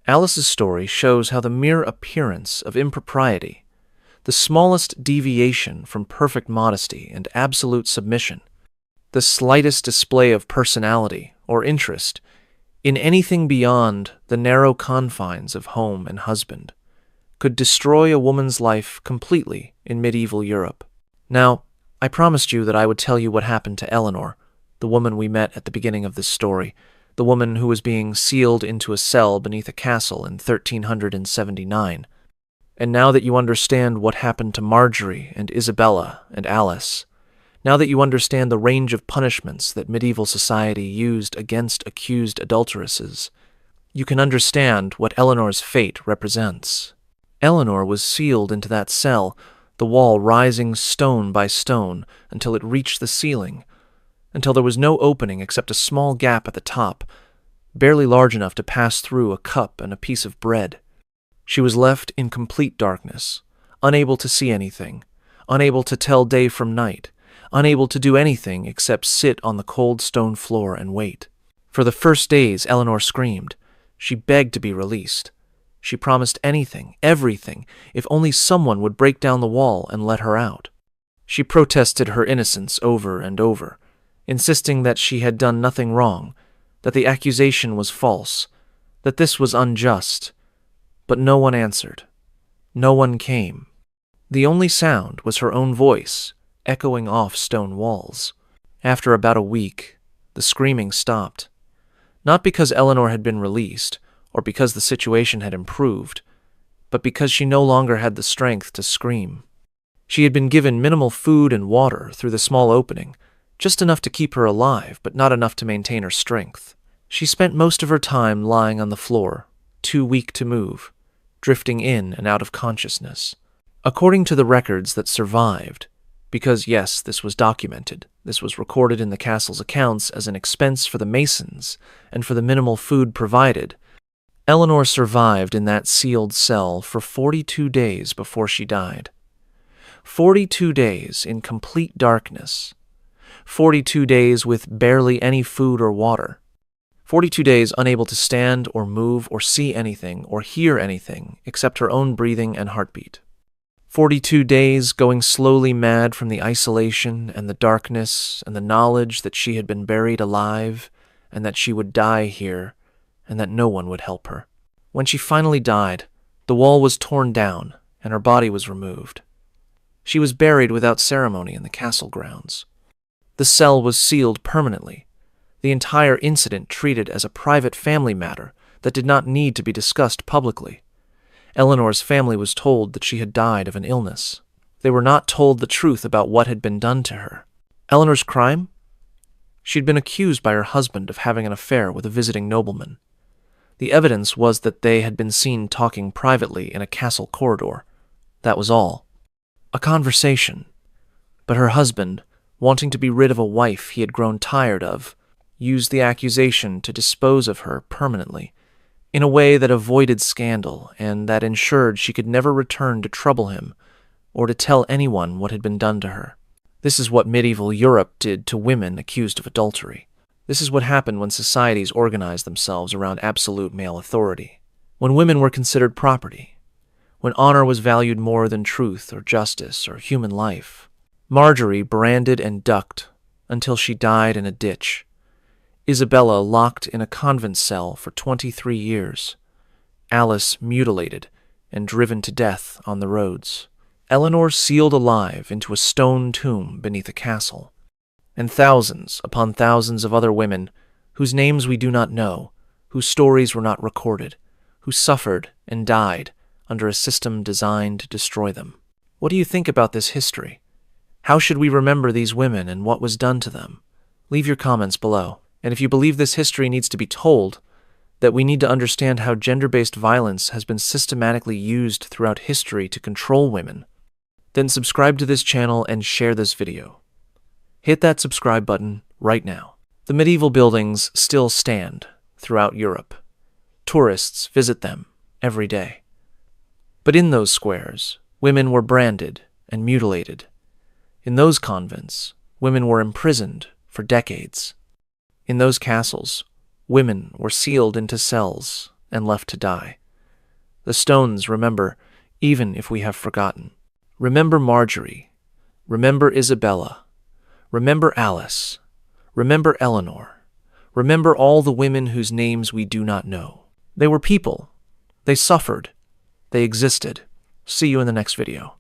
Alice's story shows how the mere appearance of impropriety, the smallest deviation from perfect modesty and absolute submission, the slightest display of personality or interest in anything beyond the narrow confines of home and husband, could destroy a woman's life completely in medieval Europe. Now, I promised you that I would tell you what happened to Eleanor, the woman we met at the beginning of this story, the woman who was being sealed into a cell beneath a castle in 1379. And now that you understand what happened to Marjorie and Isabella and Alice, now that you understand the range of punishments that medieval society used against accused adulteresses, you can understand what Eleanor's fate represents. Eleanor was sealed into that cell, the wall rising stone by stone until it reached the ceiling, until there was no opening except a small gap at the top, barely large enough to pass through a cup and a piece of bread. She was left in complete darkness, unable to see anything, unable to tell day from night, unable to do anything except sit on the cold stone floor and wait. For the first days, Eleanor screamed. She begged to be released. She promised anything, everything, if only someone would break down the wall and let her out. She protested her innocence over and over, insisting that she had done nothing wrong, that the accusation was false, that this was unjust. But no one answered. No one came. The only sound was her own voice, echoing off stone walls. After about a week, the screaming stopped. Not because Eleanor had been released, or because the situation had improved, but because she no longer had the strength to scream. She had been given minimal food and water through the small opening, just enough to keep her alive, but not enough to maintain her strength. She spent most of her time lying on the floor, too weak to move, drifting in and out of consciousness. According to the records that survived, because yes, this was documented, this was recorded in the castle's accounts as an expense for the masons and for the minimal food provided, Eleanor survived in that sealed cell for 42 days before she died. 42 days in complete darkness. 42 days with barely any food or water. 42 days unable to stand or move or see anything or hear anything except her own breathing and heartbeat. 42 days going slowly mad from the isolation and the darkness and the knowledge that she had been buried alive and that she would die here and that no one would help her. When she finally died, the wall was torn down and her body was removed. She was buried without ceremony in the castle grounds. The cell was sealed permanently, the entire incident treated as a private family matter that did not need to be discussed publicly. Eleanor's family was told that she had died of an illness. They were not told the truth about what had been done to her. Eleanor's crime? She'd been accused by her husband of having an affair with a visiting nobleman. The evidence was that they had been seen talking privately in a castle corridor. That was all. A conversation. But her husband, wanting to be rid of a wife he had grown tired of, used the accusation to dispose of her permanently, in a way that avoided scandal and that ensured she could never return to trouble him or to tell anyone what had been done to her. This is what medieval Europe did to women accused of adultery. This is what happened when societies organized themselves around absolute male authority, when women were considered property, when honor was valued more than truth or justice or human life. Marjorie branded and ducked until she died in a ditch. Isabella locked in a convent cell for 23 years. Alice mutilated and driven to death on the roads. Eleanor sealed alive into a stone tomb beneath a castle. And thousands upon thousands of other women, whose names we do not know, whose stories were not recorded, who suffered and died under a system designed to destroy them. What do you think about this history? How should we remember these women and what was done to them? Leave your comments below. And if you believe this history needs to be told, that we need to understand how gender-based violence has been systematically used throughout history to control women, then subscribe to this channel and share this video. Hit that subscribe button right now. The medieval buildings still stand throughout Europe. Tourists visit them every day. But in those squares, women were branded and mutilated. In those convents, women were imprisoned for decades. In those castles, women were sealed into cells and left to die. The stones remember, even if we have forgotten. Remember Marjorie. Remember Isabella. Remember Alice. Remember Eleanor. Remember all the women whose names we do not know. They were people. They suffered. They existed. See you in the next video.